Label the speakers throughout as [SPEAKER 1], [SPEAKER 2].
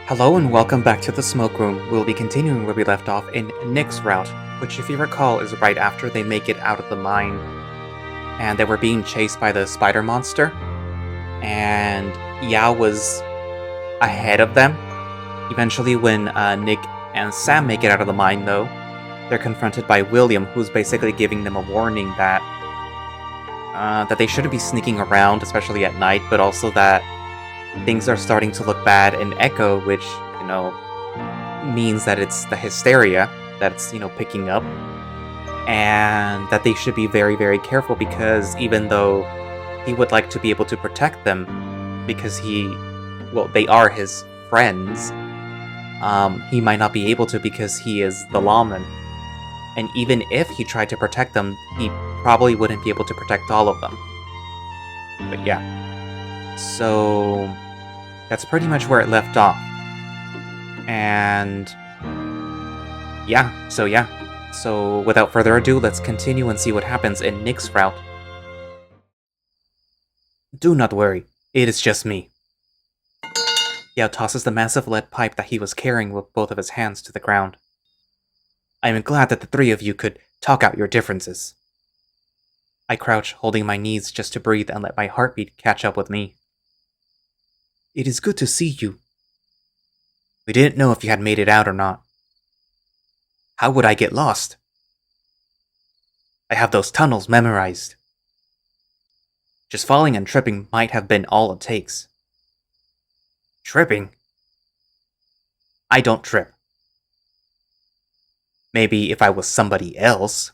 [SPEAKER 1] Hello and welcome back to the smoke room. We'll be continuing where we left off in Nick's route, which if you recall is right after they make it out of the mine and they were being chased by the spider monster, and Yao was ahead of them. Eventually when Nik and Sam make it out of the mine though, they're confronted by William, who's basically giving them a warning that they shouldn't be sneaking around, especially at night, but also that things are starting to look bad in Echo, which, means that it's the hysteria that's, picking up. And that they should be very, very careful because even though he would like to be able to protect them, because they are his friends, he might not be able to because he is the lawman. And even if he tried to protect them, he probably wouldn't be able to protect all of them. But yeah. So that's pretty much where it left off. And so without further ado, let's continue and see what happens in Nick's route. Do not worry, it is just me. Yao tosses the massive lead pipe that he was carrying with both of his hands to the ground. I am glad that the three of you could talk out your differences. I crouch, holding my knees just to breathe and let my heartbeat catch up with me. It is good to see you. We didn't know if you had made it out or not. How would I get lost? I have those tunnels memorized. Just falling and tripping might have been all it takes. Tripping? I don't trip. Maybe if I was somebody else.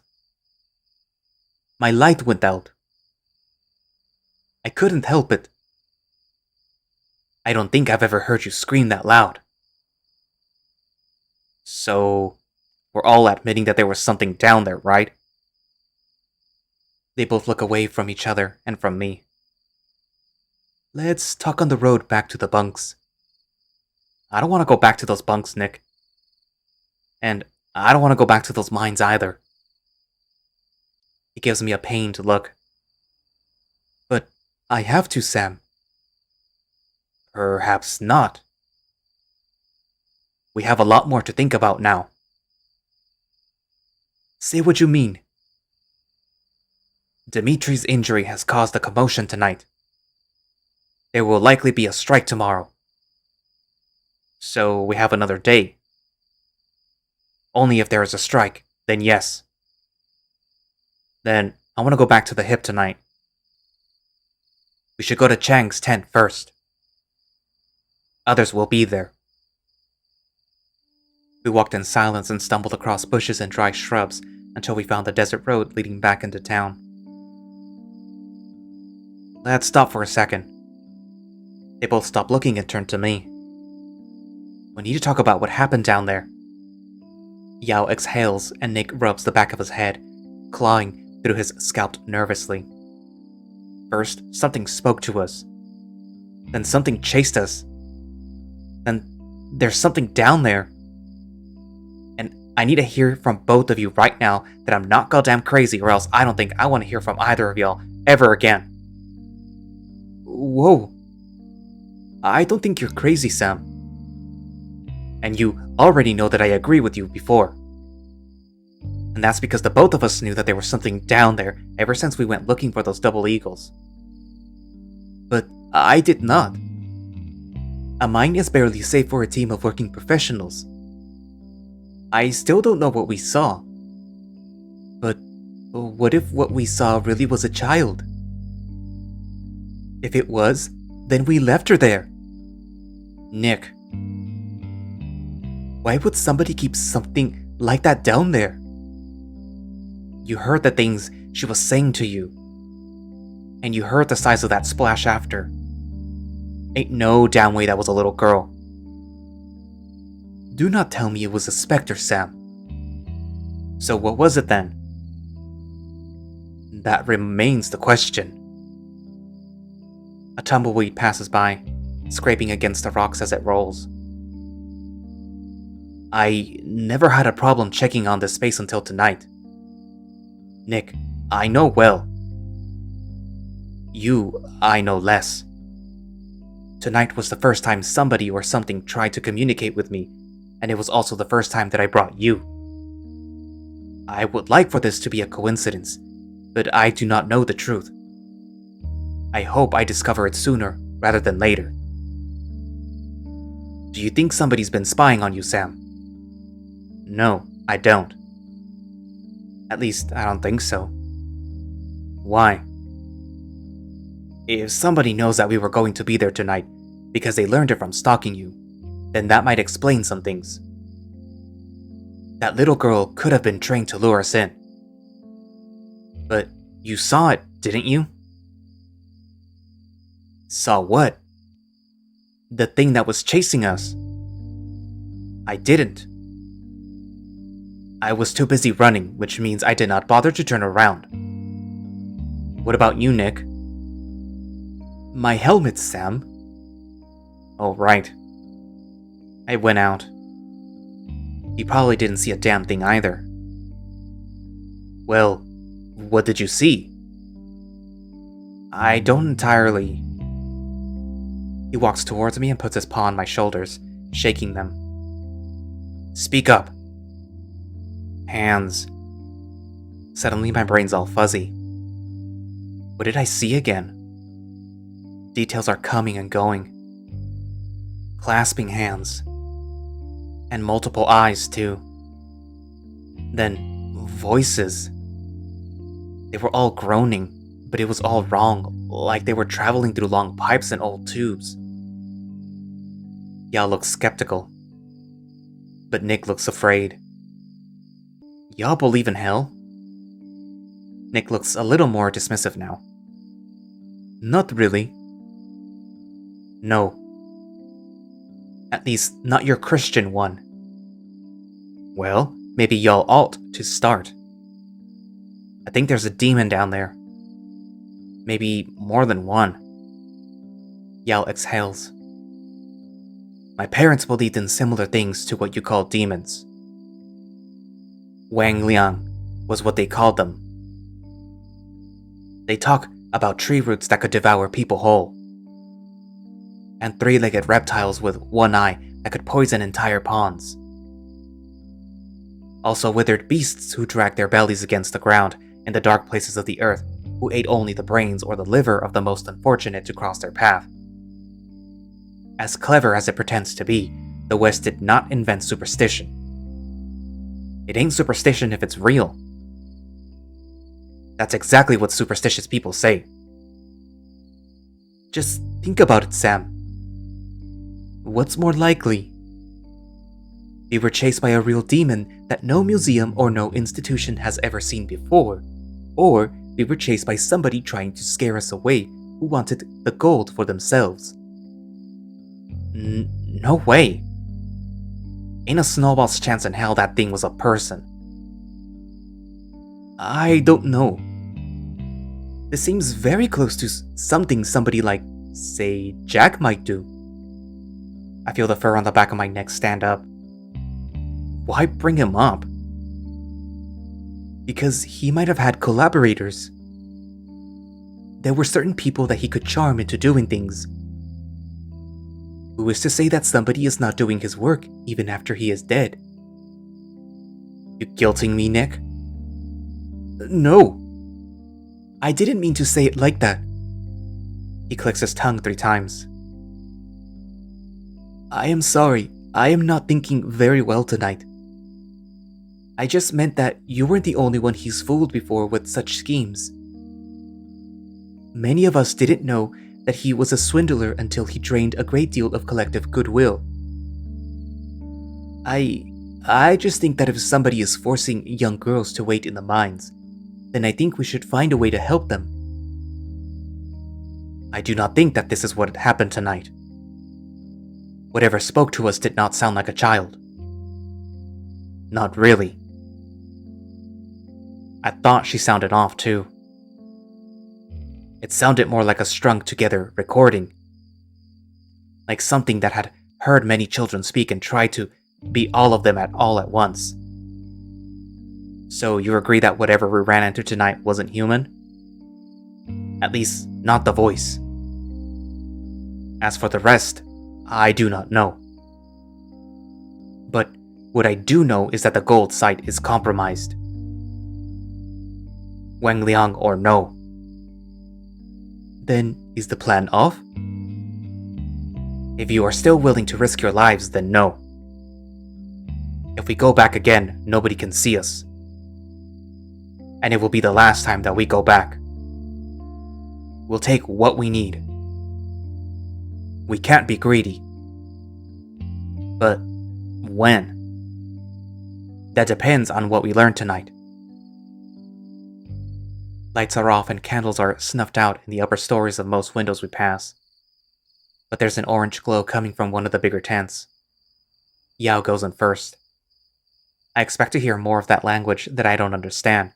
[SPEAKER 1] My light went out. I couldn't help it. I don't think I've ever heard you scream that loud. So, we're all admitting that there was something down there, right? They both look away from each other and from me. Let's talk on the road back to the bunks. I don't want to go back to those bunks, Nick. And I don't want to go back to those mines either. He gives me a pained look. But I have to, Sam. Perhaps not. We have a lot more to think about now. Say what you mean. Dimitri's injury has caused a commotion tonight. There will likely be a strike tomorrow. So we have another day. Only if there is a strike, then yes. Then I want to go back to the hip tonight. We should go to Chang's tent first. Others will be there. We walked in silence and stumbled across bushes and dry shrubs until we found the desert road leading back into town. Let's stop for a second. They both stopped looking and turned to me. We need to talk about what happened down there. Yao exhales and Nick rubs the back of his head, clawing through his scalp nervously. First, something spoke to us. Then something chased us. Then there's something down there. And I need to hear from both of you right now that I'm not goddamn crazy, or else I don't think I want to hear from either of y'all ever again. Whoa. I don't think you're crazy, Sam. And you already know that I agree with you before. And that's because the both of us knew that there was something down there ever since we went looking for those double eagles. But I did not. A mine is barely safe for a team of working professionals. I still don't know what we saw. But what if what we saw really was a child? If it was, then we left her there. Nick. Why would somebody keep something like that down there? You heard the things she was saying to you. And you heard the size of that splash after. Ain't no damn way that was a little girl. Do not tell me it was a specter, Sam. So what was it then? That remains the question. A tumbleweed passes by, scraping against the rocks as it rolls. I never had a problem checking on this space until tonight. Nick, I know well. You, I know less. Tonight was the first time somebody or something tried to communicate with me, and it was also the first time that I brought you. I would like for this to be a coincidence, but I do not know the truth. I hope I discover it sooner rather than later. Do you think somebody's been spying on you, Sam? No, I don't. At least, I don't think so. Why? If somebody knows that we were going to be there tonight because they learned it from stalking you, then that might explain some things. That little girl could have been trained to lure us in. But you saw it, didn't you? Saw what? The thing that was chasing us. I didn't. I was too busy running, which means I did not bother to turn around. What about you, Nik? My helmet, Sam. Oh, right. I went out. You probably didn't see a damn thing either. Well, what did you see? I don't entirely... He walks towards me and puts his paw on my shoulders, shaking them. Speak up. Hands. Suddenly my brain's all fuzzy. What did I see again? Details are coming and going. Clasping hands. And multiple eyes, too. Then, voices. They were all groaning, but it was all wrong, like they were traveling through long pipes and old tubes. Y'all look skeptical. But Nik looks afraid. Y'all believe in hell? Nik looks a little more dismissive now. Not really. No. At least, not your Christian one. Well, maybe y'all ought to start. I think there's a demon down there. Maybe more than one. Yao exhales. My parents believed in similar things to what you call demons. Wang Liang was what they called them. They talk about tree roots that could devour people whole. And three-legged reptiles with one eye that could poison entire ponds. Also withered beasts who dragged their bellies against the ground in the dark places of the earth, who ate only the brains or the liver of the most unfortunate to cross their path. As clever as it pretends to be, the West did not invent superstition. It ain't superstition if it's real. That's exactly what superstitious people say. Just think about it, Sam. What's more likely? We were chased by a real demon that no museum or no institution has ever seen before, or we were chased by somebody trying to scare us away who wanted the gold for themselves. No way. Ain't a snowball's chance in hell that thing was a person. I don't know. This seems very close to something somebody like, say, Jack might do. I feel the fur on the back of my neck stand up. Why bring him up? Because he might have had collaborators. There were certain people that he could charm into doing things. Who is to say that somebody is not doing his work even after he is dead? You guilting me, Nik? No. I didn't mean to say it like that. He clicks his tongue 3 times. I am sorry. I am not thinking very well tonight. I just meant that you weren't the only one he's fooled before with such schemes. Many of us didn't know that he was a swindler until he drained a great deal of collective goodwill. I just think that if somebody is forcing young girls to wait in the mines, then I think we should find a way to help them. I do not think that this is what happened tonight. Whatever spoke to us did not sound like a child. Not really. I thought she sounded off too. It sounded more like a strung-together recording. Like something that had heard many children speak and tried to be all of them all at once. So you agree that whatever we ran into tonight wasn't human? At least, not the voice. As for the rest, I do not know. But what I do know is that the gold site is compromised. Wang Liang or no. Then is the plan off? If you are still willing to risk your lives, then no. If we go back again, nobody can see us. And it will be the last time that we go back. We'll take what we need. We can't be greedy. But when? That depends on what we learn tonight. Lights are off and candles are snuffed out in the upper stories of most windows we pass. But there's an orange glow coming from one of the bigger tents. Yao goes in first. I expect to hear more of that language that I don't understand,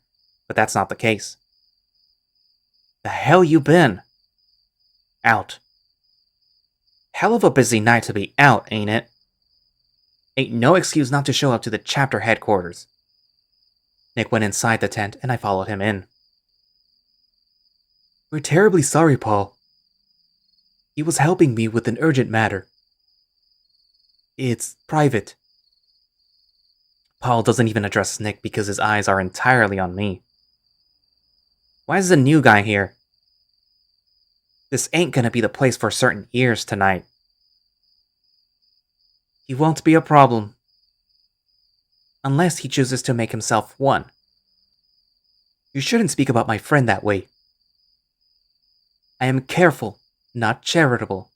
[SPEAKER 1] but that's not the case. The hell you been? Out. Hell of a busy night to be out, ain't it? Ain't no excuse not to show up to the chapter headquarters. Nik went inside the tent and I followed him in. We're terribly sorry, Paul. He was helping me with an urgent matter. It's private. Paul doesn't even address Nik because his eyes are entirely on me. Why is the new guy here? This ain't gonna be the place for certain ears tonight. He won't be a problem. Unless he chooses to make himself one. You shouldn't speak about my friend that way. I am careful, not charitable.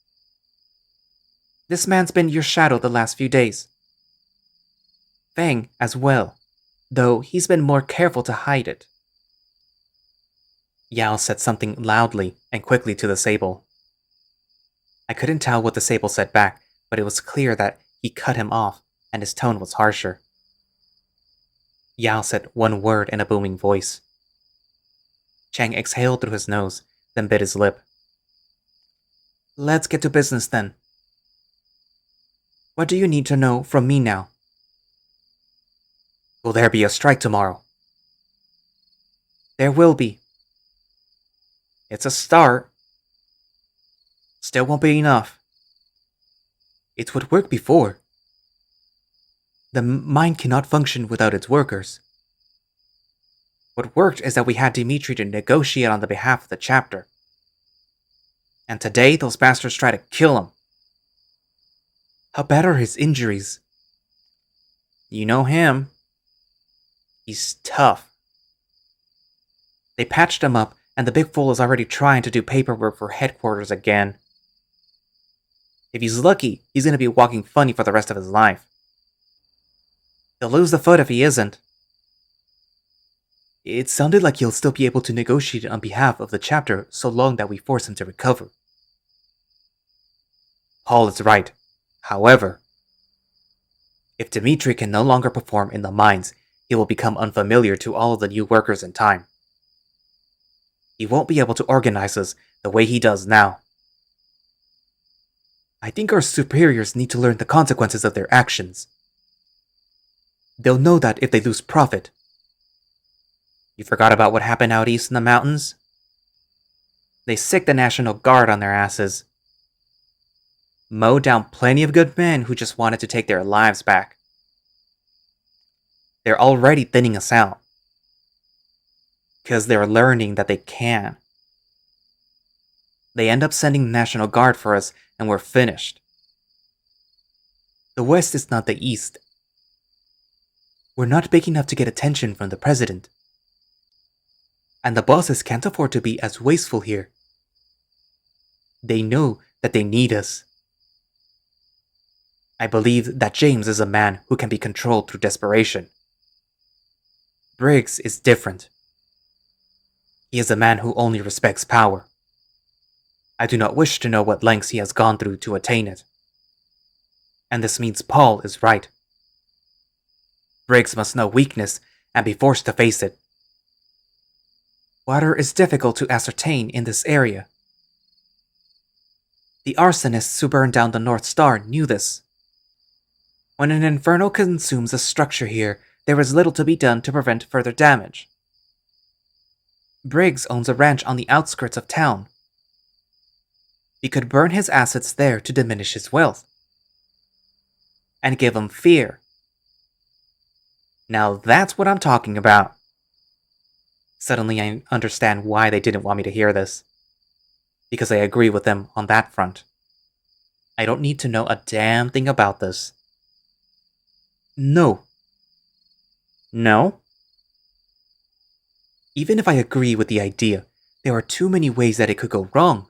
[SPEAKER 1] This man's been your shadow the last few days. Fang as well, though he's been more careful to hide it. Yao said something loudly and quickly to the sable. I couldn't tell what the sable said back, but it was clear that he cut him off, and his tone was harsher. Yao said one word in a booming voice. Chang exhaled through his nose, then bit his lip. Let's get to business then. What do you need to know from me now? Will there be a strike tomorrow? There will be. It's a start. Still won't be enough. It's what worked before. The mine cannot function without its workers. What worked is that we had Dimitri to negotiate on the behalf of the chapter. And today, those bastards try to kill him. How bad are his injuries? You know him. He's tough. They patched him up, and the big fool is already trying to do paperwork for headquarters again. If he's lucky, he's going to be walking funny for the rest of his life. He'll lose the foot if he isn't. It sounded like he'll still be able to negotiate on behalf of the chapter so long that we force him to recover. Paul is right. However, if Dimitri can no longer perform in the mines, he will become unfamiliar to all of the new workers in time. He won't be able to organize us the way he does now. I think our superiors need to learn the consequences of their actions. They'll know that if they lose profit. You forgot about what happened out east in the mountains? They sicked the National Guard on their asses. Mowed down plenty of good men who just wanted to take their lives back. They're already thinning us out. Because they're learning that they can. They end up sending the National Guard for us and we're finished. The West is not the East. We're not big enough to get attention from the President. And the bosses can't afford to be as wasteful here. They know that they need us. I believe that James is a man who can be controlled through desperation. Briggs is different. He is a man who only respects power. I do not wish to know what lengths he has gone through to attain it. And this means Paul is right. Briggs must know weakness and be forced to face it. Water is difficult to ascertain in this area. The arsonists who burned down the North Star knew this. When an inferno consumes a structure here, there is little to be done to prevent further damage. Briggs owns a ranch on the outskirts of town. We could burn his assets there to diminish his wealth. And give him fear. Now that's what I'm talking about. Suddenly I understand why they didn't want me to hear this. Because I agree with them on that front. I don't need to know a damn thing about this. No. No? Even if I agree with the idea, there are too many ways that it could go wrong.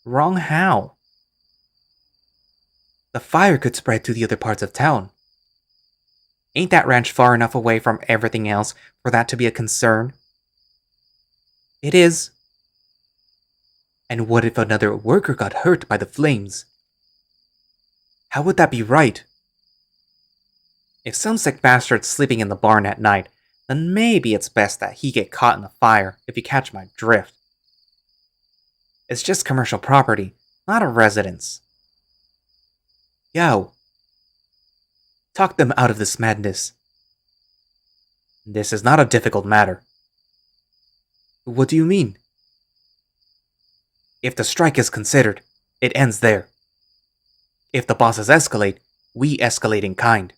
[SPEAKER 1] Wrong how? The fire could spread to the other parts of town. Ain't that ranch far enough away from everything else for that to be a concern? It is. And what if another worker got hurt by the flames? How would that be right? If some sick bastard's sleeping in the barn at night, then maybe it's best that he get caught in the fire, if you catch my drift. It's just commercial property, not a residence. Yo. Talk them out of this madness. This is not a difficult matter. What do you mean? If the strike is considered, it ends there. If the bosses escalate, we escalate in kind.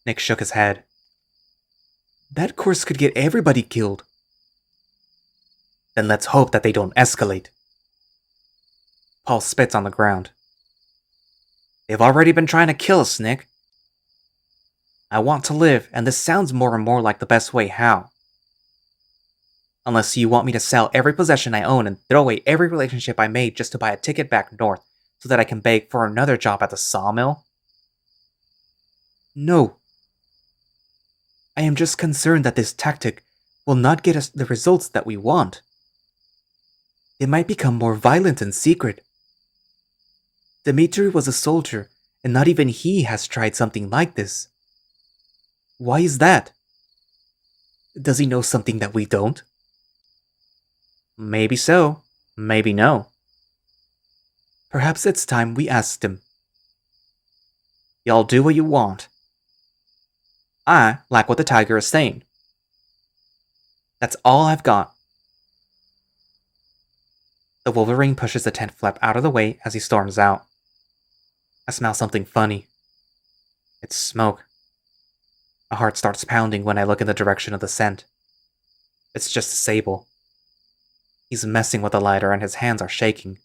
[SPEAKER 1] Nik shook his head. That course could get everybody killed. Then let's hope that they don't escalate. Paul spits on the ground. They've already been trying to kill us, Nik. I want to live, and this sounds more and more like the best way how. Unless you want me to sell every possession I own and throw away every relationship I made just to buy a ticket back north so that I can beg for another job at the sawmill? No. I am just concerned that this tactic will not get us the results that we want. It might become more violent in secret. Dmitri was a soldier, and not even he has tried something like this. Why is that? Does he know something that we don't? Maybe so, maybe no. Perhaps it's time we asked him. Y'all do what you want. I like what the tiger is saying. That's all I've got. The Wolverine pushes the tent flap out of the way as he storms out. I smell something funny. It's smoke. My heart starts pounding when I look in the direction of the scent. It's just Sable. He's messing with the lighter and his hands are shaking.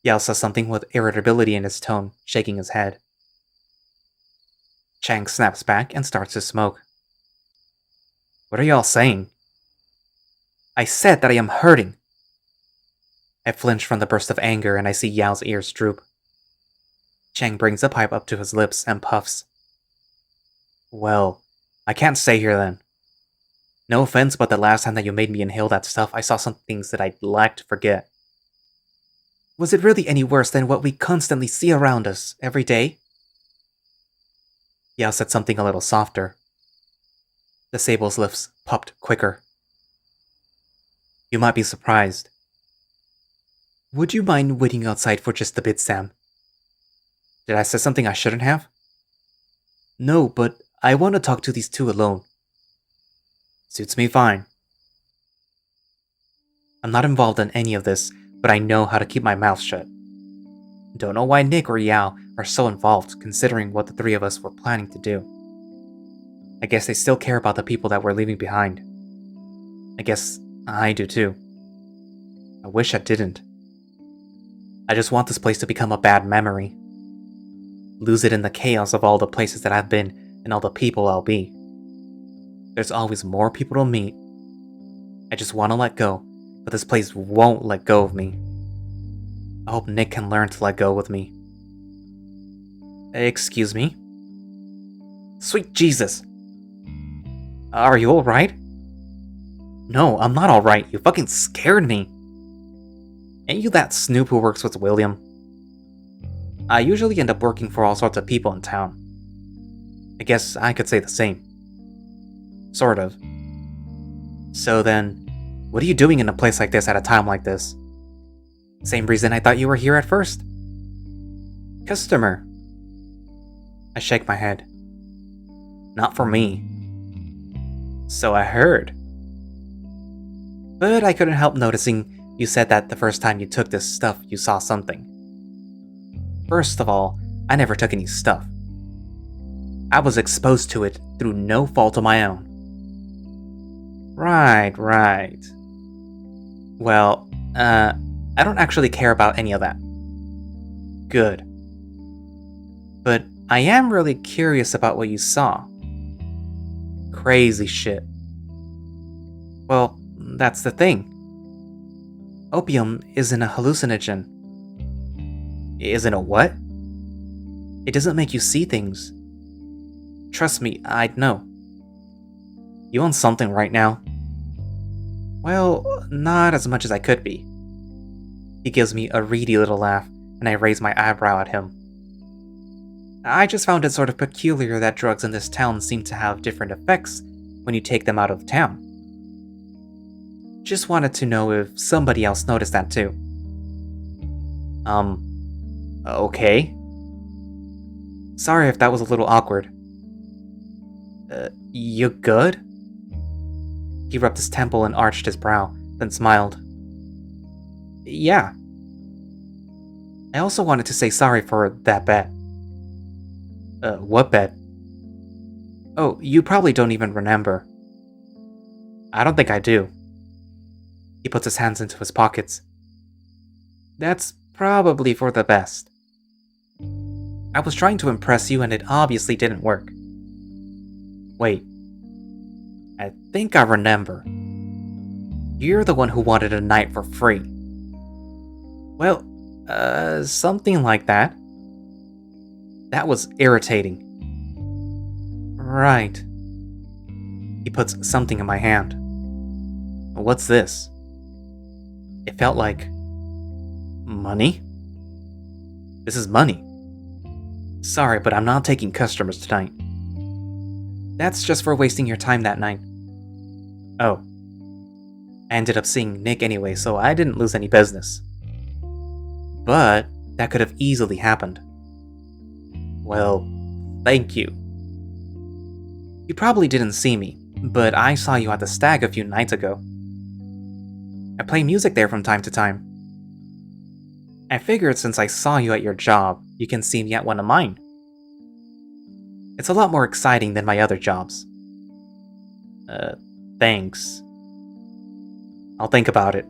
[SPEAKER 1] Yao says something with irritability in his tone, shaking his head. Chang snaps back and starts to smoke. What are y'all saying? I said that I am hurting. I flinch from the burst of anger and I see Yao's ears droop. Chang brings the pipe up to his lips and puffs. Well, I can't stay here then. No offense, but the last time that you made me inhale that stuff, I saw some things that I'd like to forget. Was it really any worse than what we constantly see around us, every day? Yao said something a little softer. The Sable's lips puffed quicker. You might be surprised. Would you mind waiting outside for just a bit, Sam? Did I say something I shouldn't have? No, but I want to talk to these two alone. Suits me fine. I'm not involved in any of this, but I know how to keep my mouth shut. Don't know why Nik or Yao are so involved, considering what the three of us were planning to do. I guess they still care about the people that we're leaving behind. I guess I do too. I wish I didn't. I just want this place to become a bad memory. Lose it in the chaos of all the places that I've been and all the people I'll be. There's always more people to meet. I just want to let go, but this place won't let go of me. I hope Nik can learn to let go with me. Excuse me? Sweet Jesus! Are you alright? No, I'm not alright. You fucking scared me. Ain't you that snoop who works with William? I usually end up working for all sorts of people in town. I guess I could say the same. Sort of. So then, what are you doing in a place like this at a time like this? Same reason I thought you were here at first. Customer. I shake my head. Not for me. So I heard. But I couldn't help noticing You said that the first time you took this stuff, you saw something. First of all, I never took any stuff. I was exposed to it through no fault of my own. Right. Well, I don't actually care about any of that. Good. But I am really curious about what you saw. Crazy shit. Well, that's the thing. Opium isn't a hallucinogen. Isn't a what? It doesn't make you see things. Trust me, I'd know. You on something right now? Well, not as much as I could be. He gives me a reedy little laugh, and I raise my eyebrow at him. I just found it sort of peculiar that drugs in this town seem to have different effects when you take them out of town. Just wanted to know if somebody else noticed that too. Okay. Sorry if that was a little awkward. You good? He rubbed his temple and arched his brow, then smiled. Yeah. I also wanted to say sorry for that bet. What bet? Oh, you probably don't even remember. I don't think I do. He puts his hands into his pockets. That's probably for the best. I was trying to impress you and it obviously didn't work. Wait. I think I remember. You're the one who wanted a night for free. Well, something like that. That was irritating. Right. He puts something in my hand. What's this? It felt like... money? This is money. Sorry, but I'm not taking customers tonight. That's just for wasting your time that night. Oh. I ended up seeing Nik anyway, so I didn't lose any business. But that could have easily happened. Well, thank you. You probably didn't see me, but I saw you at the stag a few nights ago. I play music there from time to time. I figured since I saw you at your job, you can see me at one of mine. It's a lot more exciting than my other jobs. Thanks. I'll think about it.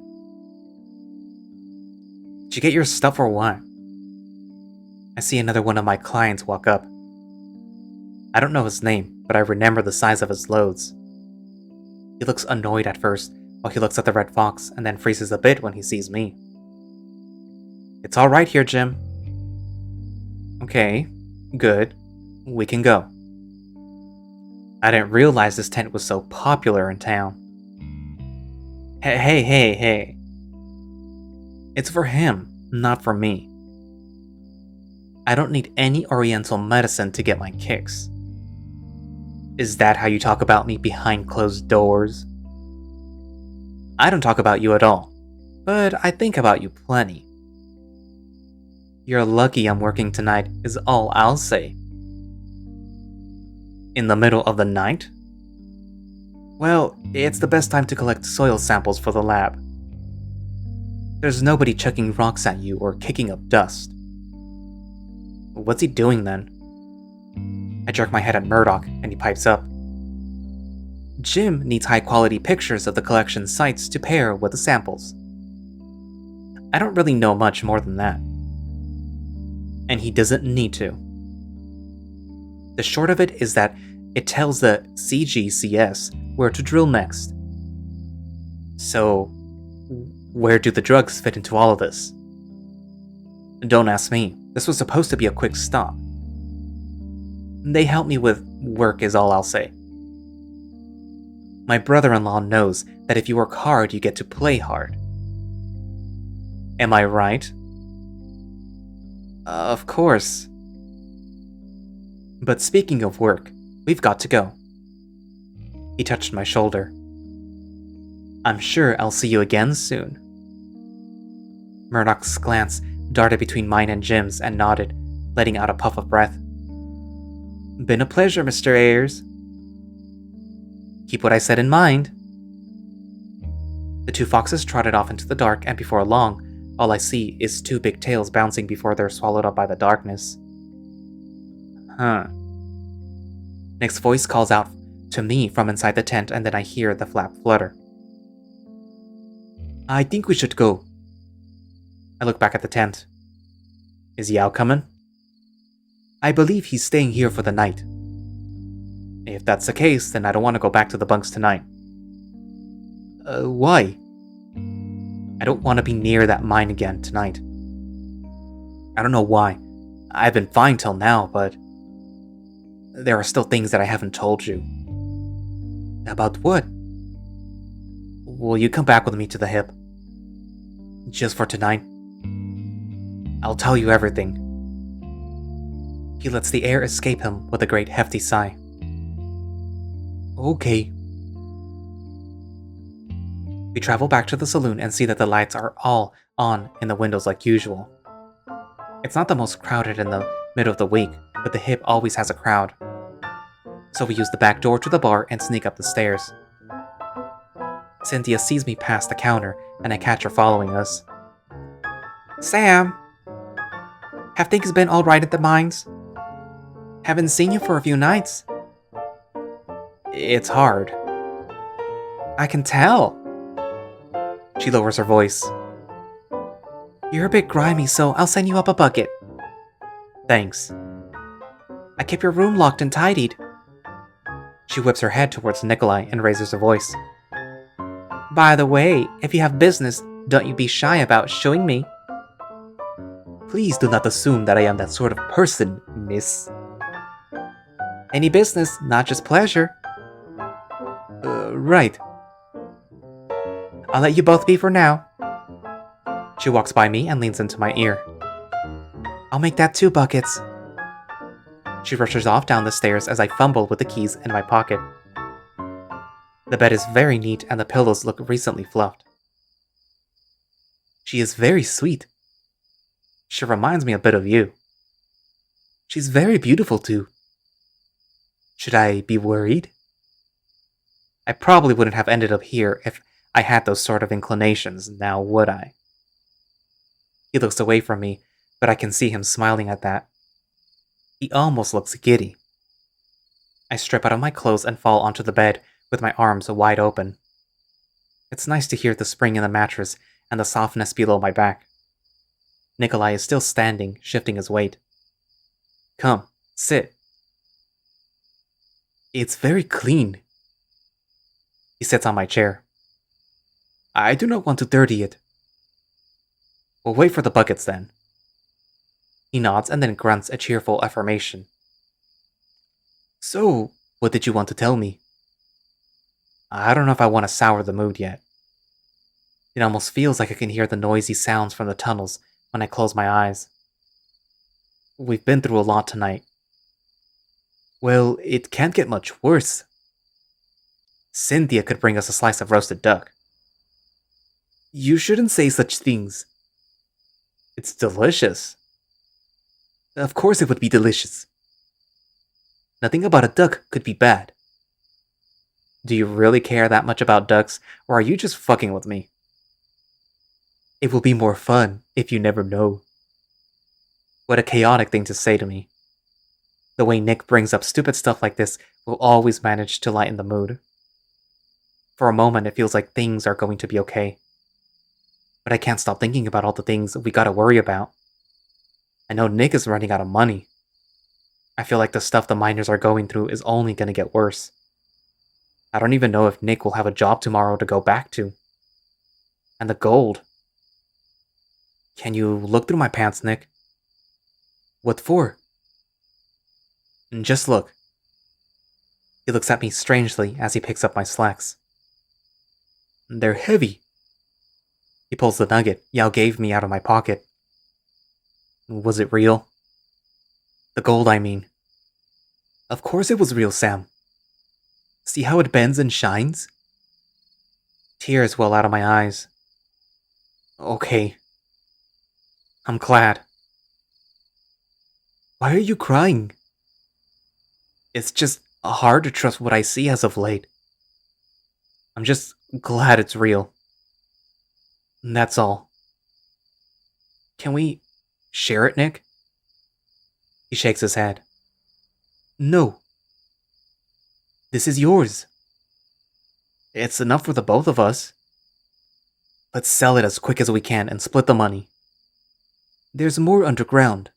[SPEAKER 1] Did you get your stuff or what? I see another one of my clients walk up. I don't know his name, but I remember the size of his loads. He looks annoyed at first, while he looks at the red fox and then freezes a bit when he sees me. It's alright here, Jim. Okay, good. We can go. I didn't realize this tent was so popular in town. Hey. It's for him, not for me. I don't need any oriental medicine to get my kicks. Is that how you talk about me behind closed doors? I don't talk about you at all, but I think about you plenty. You're lucky I'm working tonight is all I'll say. In the middle of the night? Well, it's the best time to collect soil samples for the lab. There's nobody chucking rocks at you or kicking up dust. What's he doing then? I jerk my head at Murdoch and he pipes up. Jim needs high-quality pictures of the collection sites to pair with the samples. I don't really know much more than that. And he doesn't need to. The short of it is that it tells the CGCS where to drill next. So, where do the drugs fit into all of this? Don't ask me. This was supposed to be a quick stop. They help me with work is all I'll say. My brother-in-law knows that if you work hard, you get to play hard. Am I right? Of course. But speaking of work, we've got to go. He touched my shoulder. I'm sure I'll see you again soon. Murdoch's glance darted between mine and Jim's and nodded, letting out a puff of breath. Been a pleasure, Mr. Ayers. Keep what I said in mind. The two foxes trotted off into the dark, and before long, all I see is two big tails bouncing before they're swallowed up by the darkness. Huh. Nick's voice calls out to me from inside the tent, and then I hear the flap flutter. I think we should go. I look back at the tent. Is Yao coming? I believe he's staying here for the night. If that's the case, then I don't want to go back to the bunks tonight. Why? I don't want to be near that mine again tonight. I don't know why. I've been fine till now, but there are still things that I haven't told you. About what? Will you come back with me to the hip? Just for tonight? I'll tell you everything. He lets the air escape him with a great hefty sigh. Okay. We travel back to the saloon and see that the lights are all on in the windows like usual. It's not the most crowded in the middle of the week, but the hip always has a crowd. So we use the back door to the bar and sneak up the stairs. Cynthia sees me past the counter, and I catch her following us. Sam! Have things been alright at the mines? Haven't seen you for a few nights. It's hard. I can tell. She lowers her voice. You're a bit grimy, so I'll send you up a bucket. Thanks. I kept your room locked and tidied. She whips her head towards Nikolai and raises her voice. By the way, if you have business, don't you be shy about showing me. Please do not assume that I am that sort of person, miss. Any business, not just pleasure. Right. I'll let you both be for now. She walks by me and leans into my ear. I'll make that 2 buckets. She rushes off down the stairs as I fumble with the keys in my pocket. The bed is very neat and the pillows look recently fluffed. She is very sweet. She reminds me a bit of you. She's very beautiful too. Should I be worried? I probably wouldn't have ended up here if I had those sort of inclinations, now would I? He looks away from me, but I can see him smiling at that. He almost looks giddy. I strip out of my clothes and fall onto the bed with my arms wide open. It's nice to hear the spring in the mattress and the softness below my back. Nikolai is still standing, shifting his weight. Come, sit. It's very clean. He sits on my chair. I do not want to dirty it. We'll wait for the buckets then. He nods and then grunts a cheerful affirmation. So, what did you want to tell me? I don't know if I want to sour the mood yet. It almost feels like I can hear the noisy sounds from the tunnels when I close my eyes. We've been through a lot tonight. Well, it can't get much worse. Cynthia could bring us a slice of roasted duck. You shouldn't say such things. It's delicious. Of course it would be delicious. Nothing about a duck could be bad. Do you really care that much about ducks, or are you just fucking with me? It will be more fun if you never know. What a chaotic thing to say to me. The way Nick brings up stupid stuff like this will always manage to lighten the mood. For a moment it feels like things are going to be okay. But I can't stop thinking about all the things we gotta worry about. I know Nick is running out of money. I feel like the stuff the miners are going through is only gonna get worse. I don't even know if Nick will have a job tomorrow to go back to. And the gold. Can you look through my pants, Nick? What for? Just look. He looks at me strangely as he picks up my slacks. They're heavy. He pulls the nugget Yao gave me out of my pocket. Was it real? The gold, I mean. Of course it was real, Sam. See how it bends and shines? Tears well out of my eyes. Okay. I'm glad. Why are you crying? It's just hard to trust what I see as of late. I'm just glad it's real. That's all. Can we share it, Nick? He shakes his head. No. This is yours. It's enough for the both of us. Let's sell it as quick as we can and split the money. There's more underground.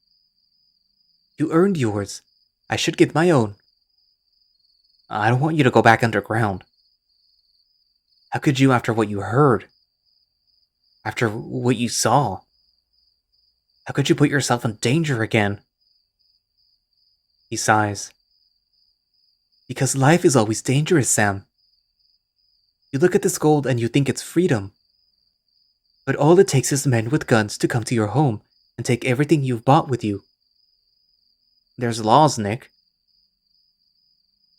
[SPEAKER 1] You earned yours. I should get my own. I don't want you to go back underground. How could you after what you heard? After what you saw? How could you put yourself in danger again? He sighs. Because life is always dangerous, Sam. You look at this gold and you think it's freedom. But all it takes is men with guns to come to your home and take everything you've bought with you. There's laws, Nick.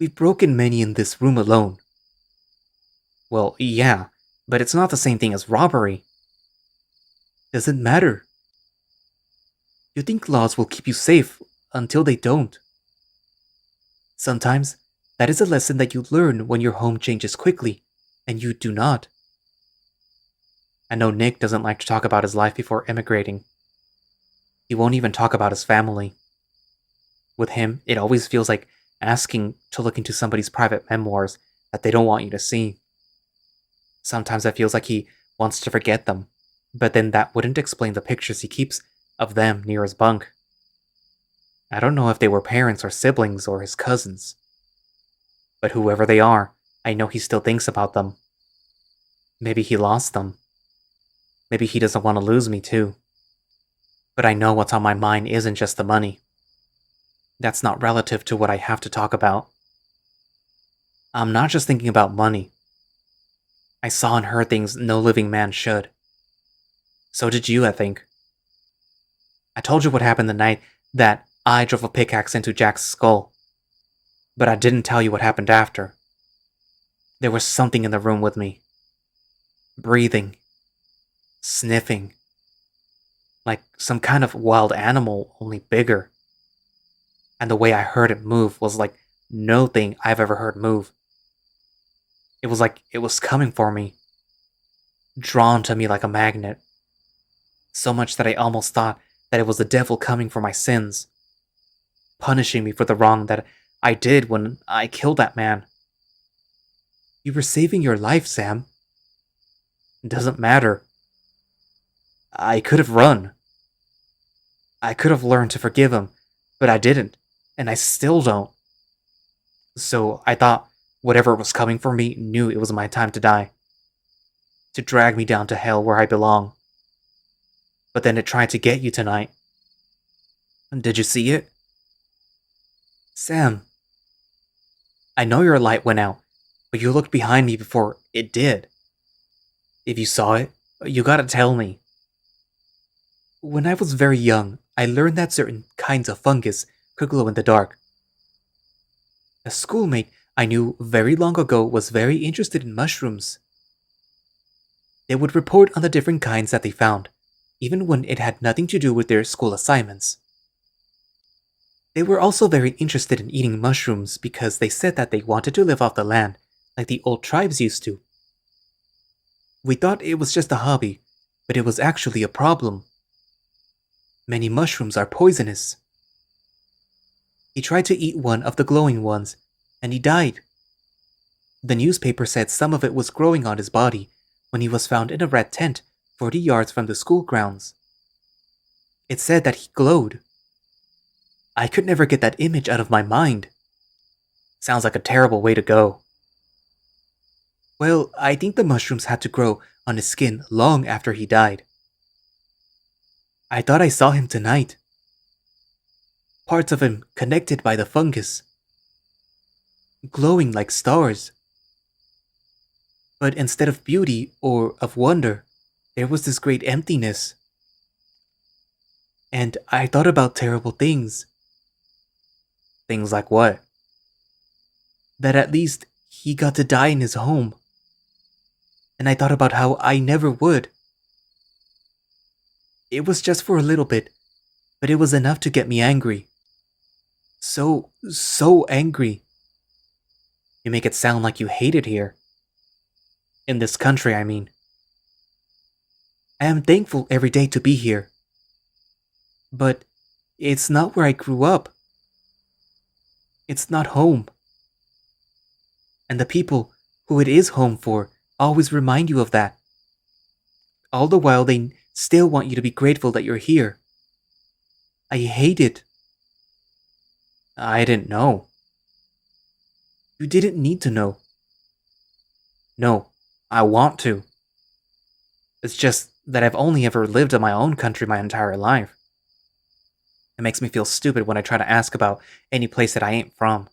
[SPEAKER 1] We've broken many in this room alone. Well, yeah, but it's not the same thing as robbery. Doesn't matter. You think laws will keep you safe until they don't. Sometimes, that is a lesson that you learn when your home changes quickly, and you do not. I know Nick doesn't like to talk about his life before emigrating. He won't even talk about his family. With him, it always feels like asking to look into somebody's private memoirs that they don't want you to see. Sometimes it feels like he wants to forget them, but then that wouldn't explain the pictures he keeps of them near his bunk. I don't know if they were parents or siblings or his cousins. But whoever they are, I know he still thinks about them. Maybe he lost them. Maybe he doesn't want to lose me too. But I know what's on my mind isn't just the money. That's not relative to what I have to talk about. I'm not just thinking about money. I saw and heard things no living man should. So did you, I think. I told you what happened the night that I drove a pickaxe into Jack's skull. But I didn't tell you what happened after. There was something in the room with me. Breathing. Sniffing. Like some kind of wild animal, only bigger. And the way I heard it move was like no thing I've ever heard move. It was like it was coming for me. Drawn to me like a magnet. So much that I almost thought that it was the devil coming for my sins. Punishing me for the wrong that I did when I killed that man. You were saving your life, Sam. It doesn't matter. I could have run. I could have learned to forgive him, but I didn't, and I still don't. So I thought whatever was coming for me knew it was my time to die. To drag me down to hell where I belong. But then it tried to get you tonight. Did you see it? Sam. I know your light went out, but you looked behind me before it did. If you saw it, you gotta tell me. When I was very young, I learned that certain kinds of fungus could glow in the dark. A schoolmate I knew very long ago was very interested in mushrooms. They would report on the different kinds that they found, even when it had nothing to do with their school assignments. They were also very interested in eating mushrooms because they said that they wanted to live off the land like the old tribes used to. We thought it was just a hobby, but it was actually a problem. Many mushrooms are poisonous. He tried to eat one of the glowing ones, and he died. The newspaper said some of it was growing on his body when he was found in a red tent 40 yards from the school grounds. It said that he glowed. I could never get that image out of my mind. Sounds like a terrible way to go. Well, I think the mushrooms had to grow on his skin long after he died. I thought I saw him tonight. Parts of him connected by the fungus. Glowing like stars. But instead of beauty or of wonder, there was this great emptiness. And I thought about terrible things. Things like what? That at least he got to die in his home. And I thought about how I never would. It was just for a little bit, but it was enough to get me angry. So angry. You make it sound like you hate it here. In this country, I mean. I am thankful every day to be here. But it's not where I grew up. It's not home. And the people who it is home for always remind you of that. All the while, they still want you to be grateful that you're here. I hate it. I didn't know. You didn't need to know. No, I want to. It's just that I've only ever lived in my own country my entire life. It makes me feel stupid when I try to ask about any place that I ain't from.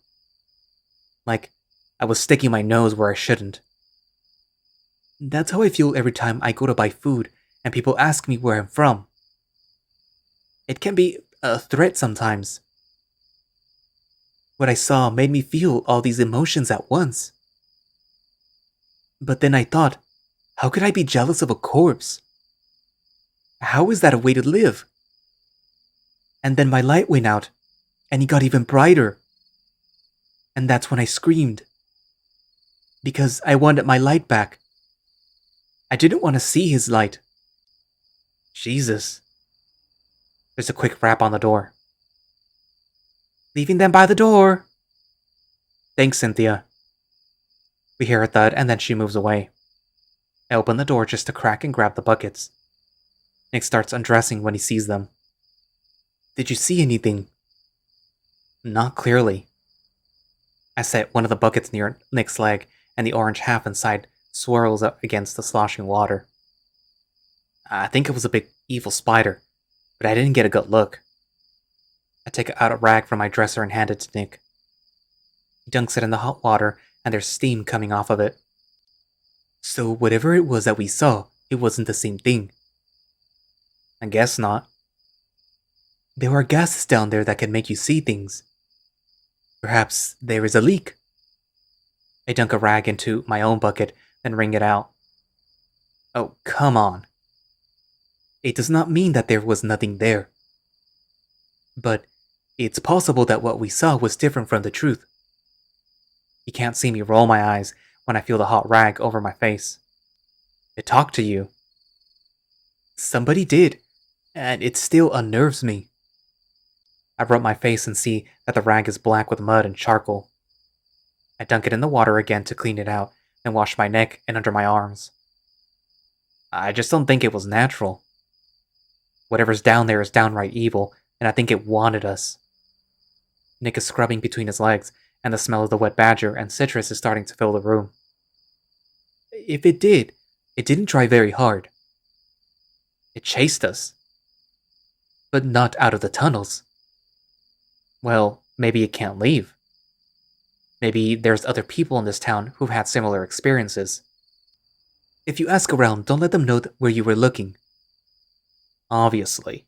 [SPEAKER 1] Like, I was sticking my nose where I shouldn't. That's how I feel every time I go to buy food and people ask me where I'm from. It can be a threat sometimes. What I saw made me feel all these emotions at once. But then I thought, how could I be jealous of a corpse? How is that a way to live? And then my light went out, and it got even brighter. And that's when I screamed. Because I wanted my light back. I didn't want to see his light. Jesus. There's a quick rap on the door. Leaving them by the door. Thanks, Cynthia. We hear a thud, and then she moves away. I open the door just to crack and grab the buckets. Nick starts undressing when he sees them. Did you see anything? Not clearly. I set one of the buckets near Nick's leg, and the orange half inside swirls up against the sloshing water. I think it was a big evil spider, but I didn't get a good look. I take out a rag from my dresser and hand it to Nick. He dunks it in the hot water, and there's steam coming off of it. So whatever it was that we saw, it wasn't the same thing. I guess not. There are gases down there that can make you see things. Perhaps there is a leak. I dunk a rag into my own bucket, then wring it out. Oh, come on. It does not mean that there was nothing there. But it's possible that what we saw was different from the truth. You can't see me roll my eyes when I feel the hot rag over my face. It talked to you. Somebody did, and it still unnerves me. I rub my face and see that the rag is black with mud and charcoal. I dunk it in the water again to clean it out and wash my neck and under my arms. I just don't think it was natural. Whatever's down there is downright evil, and I think it wanted us. Nick is scrubbing between his legs, and the smell of the wet badger and citrus is starting to fill the room. If it did, it didn't try very hard. It chased us. But not out of the tunnels. Well, maybe it can't leave. Maybe there's other people in this town who've had similar experiences. If you ask around, don't let them know where you were looking. Obviously.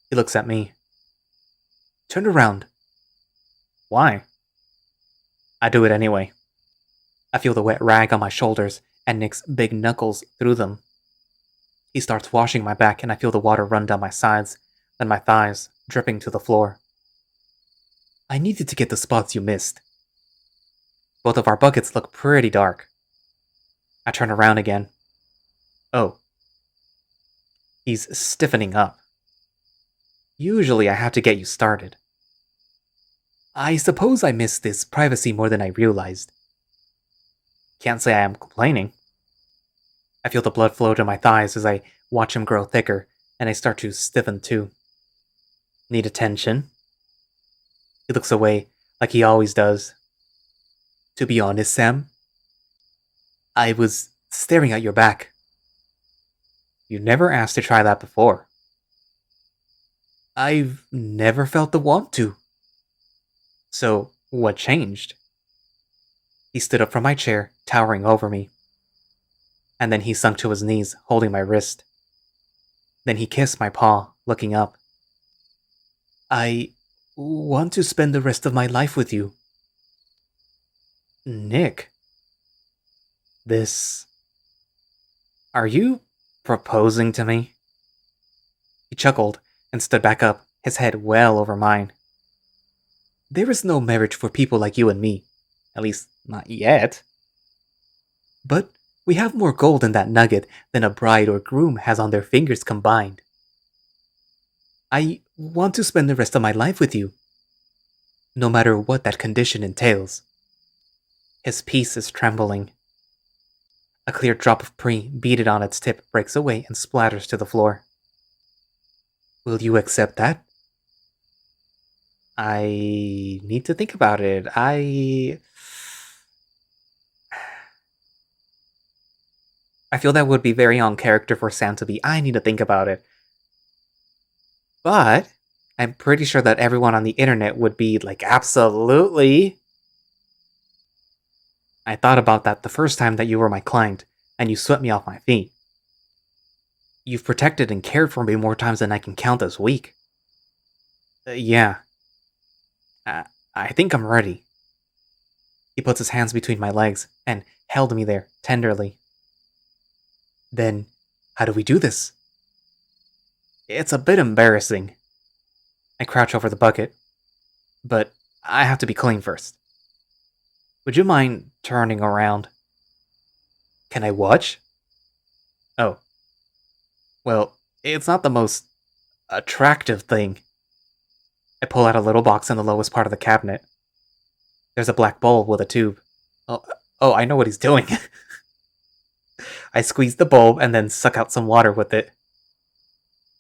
[SPEAKER 1] He looks at me. Turn around. Why? I do it anyway. I feel the wet rag on my shoulders and Nick's big knuckles through them. He starts washing my back and I feel the water run down my sides, then my thighs, dripping to the floor. I needed to get the spots you missed. Both of our buckets look pretty dark. I turn around again. Oh. He's stiffening up. Usually I have to get you started. I suppose I missed this privacy more than I realized. Can't say I am complaining. I feel the blood flow to my thighs as I watch him grow thicker, and I start to stiffen too. Need attention? He looks away, like he always does. To be honest, Sam, I was staring at your back. You never asked to try that before. I've never felt the want to. So, what changed? He stood up from my chair, towering over me. And then he sunk to his knees, holding my wrist. Then he kissed my paw, looking up. I want to spend the rest of my life with you. Nick. This... Are you proposing to me? He chuckled and stood back up, his head well over mine. There is no marriage for people like you and me. At least, not yet. But We have more gold in that nugget than a bride or groom has on their fingers combined. I want to spend the rest of my life with you, no matter what that condition entails. His piece is trembling. A clear drop of pre beaded on its tip breaks away and splatters to the floor. Will you accept that? I need to think about it. I feel that would be very on character for Sam to be, I need to think about it. But I'm pretty sure that everyone on the internet would be like, absolutely. I thought about that the first time that you were my client, and you swept me off my feet. You've protected and cared for me more times than I can count this week. Yeah. I think I'm ready. He puts his hands between my legs and held me there, tenderly. Then, how do we do this? It's a bit embarrassing. I crouch over the bucket, but I have to be clean first. Would you mind turning around? Can I watch? Oh. Well, it's not the most attractive thing. I pull out a little box in the lowest part of the cabinet. There's a black bowl with a tube. Oh, I know what he's doing. I squeeze the bulb and then suck out some water with it.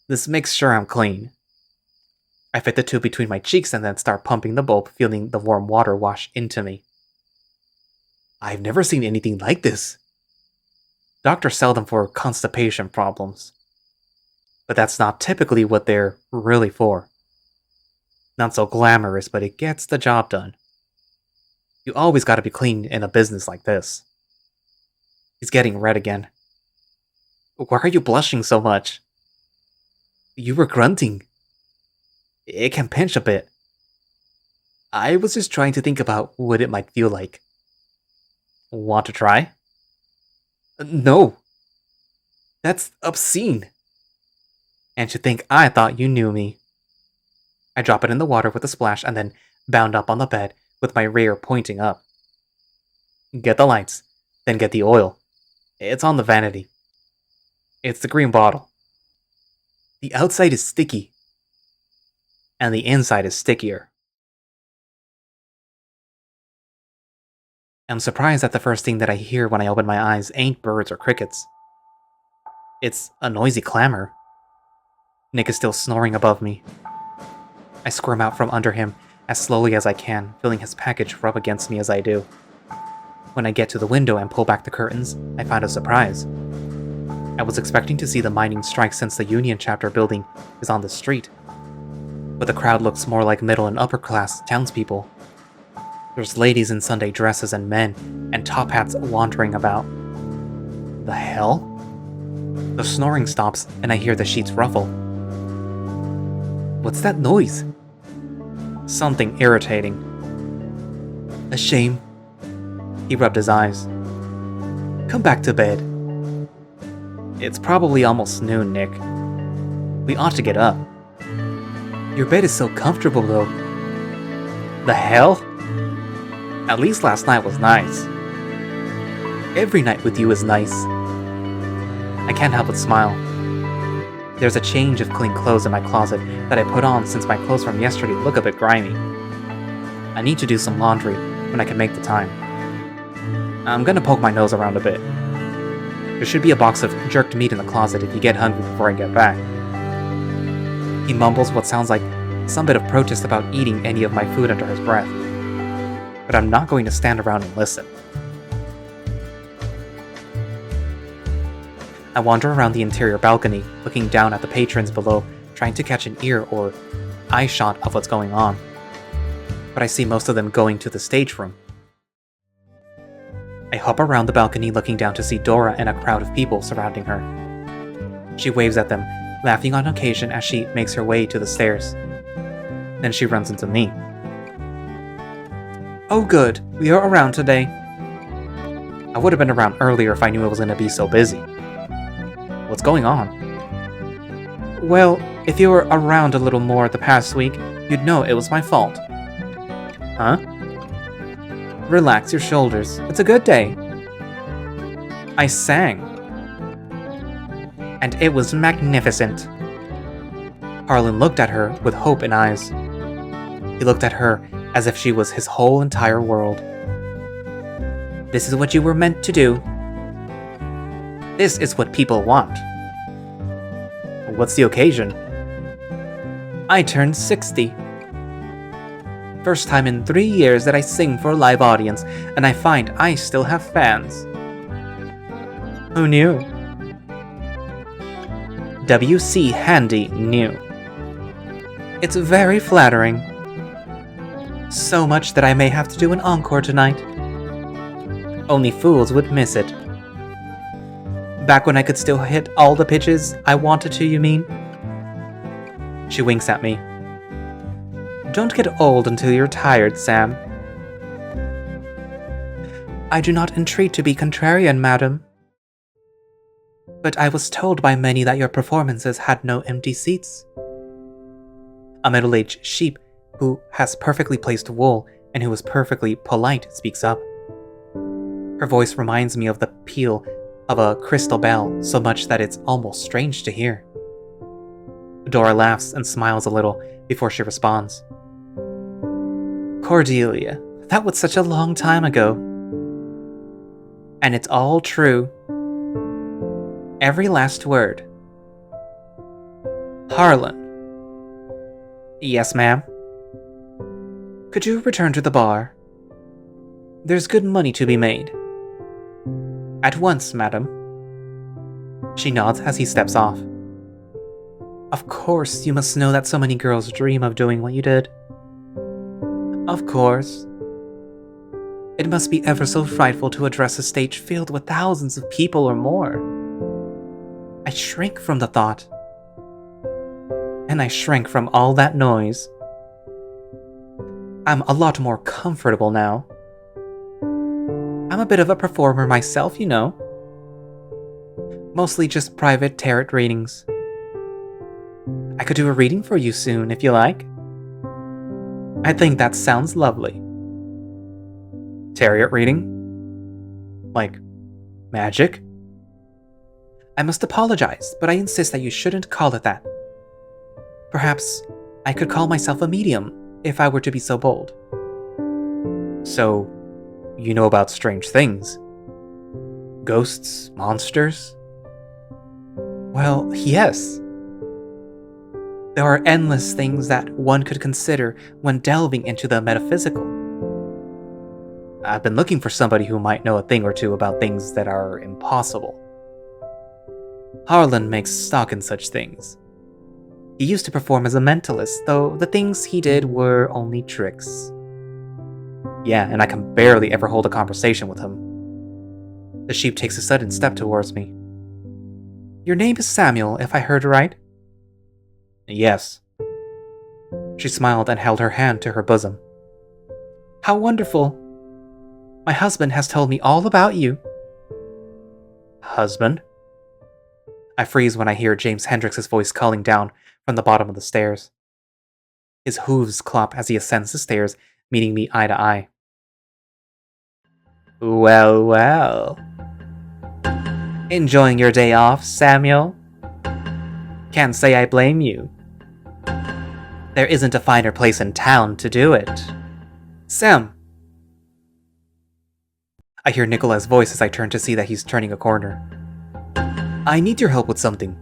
[SPEAKER 1] This makes sure I'm clean. I fit the tube between my cheeks and then start pumping the bulb, feeling the warm water wash into me. I've never seen anything like this. Doctors sell them for constipation problems. But that's not typically what they're really for. Not so glamorous, but it gets the job done. You always gotta be clean in a business like this. He's getting red again. Why are you blushing so much? You were grunting. It can pinch a bit. I was just trying to think about what it might feel like. Want to try? No. That's obscene. And to think I thought you knew me. I drop it in the water with a splash and then bound up on the bed with my rear pointing up. Get the lights, then get the oil. It's on the vanity. It's the green bottle. The outside is sticky. And the inside is stickier. I'm surprised that the first thing that I hear when I open my eyes ain't birds or crickets. It's a noisy clamor. Nik is still snoring above me. I squirm out from under him as slowly as I can, feeling his package rub against me as I do. When I get to the window and pull back the curtains, I find a surprise. I was expecting to see the mining strike since the Union chapter building is on the street. But the crowd looks more like middle and upper class townspeople. There's ladies in Sunday dresses and men and top hats wandering about. The hell? The snoring stops and I hear the sheets ruffle. What's that noise? Something irritating. A shame. He rubbed his eyes. Come back to bed. It's probably almost noon, Nik. We ought to get up. Your bed is so comfortable, though. The hell? At least last night was nice. Every night with you is nice. I can't help but smile. There's a change of clean clothes in my closet that I put on since my clothes from yesterday look a bit grimy. I need to do some laundry when I can make the time. I'm gonna poke my nose around a bit. There should be a box of jerked meat in the closet if you get hungry before I get back. He mumbles what sounds like some bit of protest about eating any of my food under his breath. But I'm not going to stand around and listen. I wander around the interior balcony, looking down at the patrons below, trying to catch an ear or eye shot of what's going on. But I see most of them going to the stage room. I hop around the balcony looking down to see Dora and a crowd of people surrounding her. She waves at them, laughing on occasion as she makes her way to the stairs. Then she runs into me. Oh good, we are around today. I would have been around earlier if I knew it was going to be so busy. What's going on? Well, if you were around a little more the past week, you'd know it was my fault. Huh? Relax your shoulders. It's a good day. I sang. And it was magnificent. Harlan looked at her with hope in eyes. He looked at her as if she was his whole entire world. This is what you were meant to do. This is what people want. What's the occasion? I turned 60. First time in 3 years that I sing for a live audience, and I find I still have fans. Who knew? W.C. Handy knew. It's very flattering. So much that I may have to do an encore tonight. Only fools would miss it. Back when I could still hit all the pitches I wanted to, you mean? She winks at me. Don't get old until you're tired, Sam. I do not entreat to be contrarian, madam. But I was told by many that your performances had no empty seats. A middle-aged sheep who has perfectly placed wool and who is perfectly polite speaks up. Her voice reminds me of the peal of a crystal bell so much that it's almost strange to hear. Dora laughs and smiles a little before she responds. Cordelia, that was such a long time ago. And it's all true. Every last word. Harlan. Yes, ma'am. Could you return to the bar? There's good money to be made. At once, madam. She nods as he steps off. Of course, you must know that so many girls dream of doing what you did. Of course. It must be ever so frightful to address a stage filled with thousands of people or more. I shrink from the thought. And I shrank from all that noise. I'm a lot more comfortable now. I'm a bit of a performer myself, you know. Mostly just private tarot readings. I could do a reading for you soon, if you like. I think that sounds lovely. Tarot reading? Like, magic? I must apologize, but I insist that you shouldn't call it that. Perhaps I could call myself a medium, if I were to be so bold. So, you know about strange things? Ghosts? Monsters? Well, yes. There are endless things that one could consider when delving into the metaphysical. I've been looking for somebody who might know a thing or two about things that are impossible. Harlan makes stock in such things. He used to perform as a mentalist, though the things he did were only tricks. Yeah, and I can barely ever hold a conversation with him. The sheep takes a sudden step towards me. Your name is Samuel, if I heard right? Yes. She smiled and held her hand to her bosom. How wonderful. My husband has told me all about you. Husband? I freeze when I hear James Hendrick's voice calling down from the bottom of the stairs. His hooves clop as he ascends the stairs, meeting me eye to eye. Well, well. Enjoying your day off, Samuel? Can't say I blame you. There isn't a finer place in town to do it. Sam! I hear Nicola's voice as I turn to see that he's turning a corner. I need your help with something.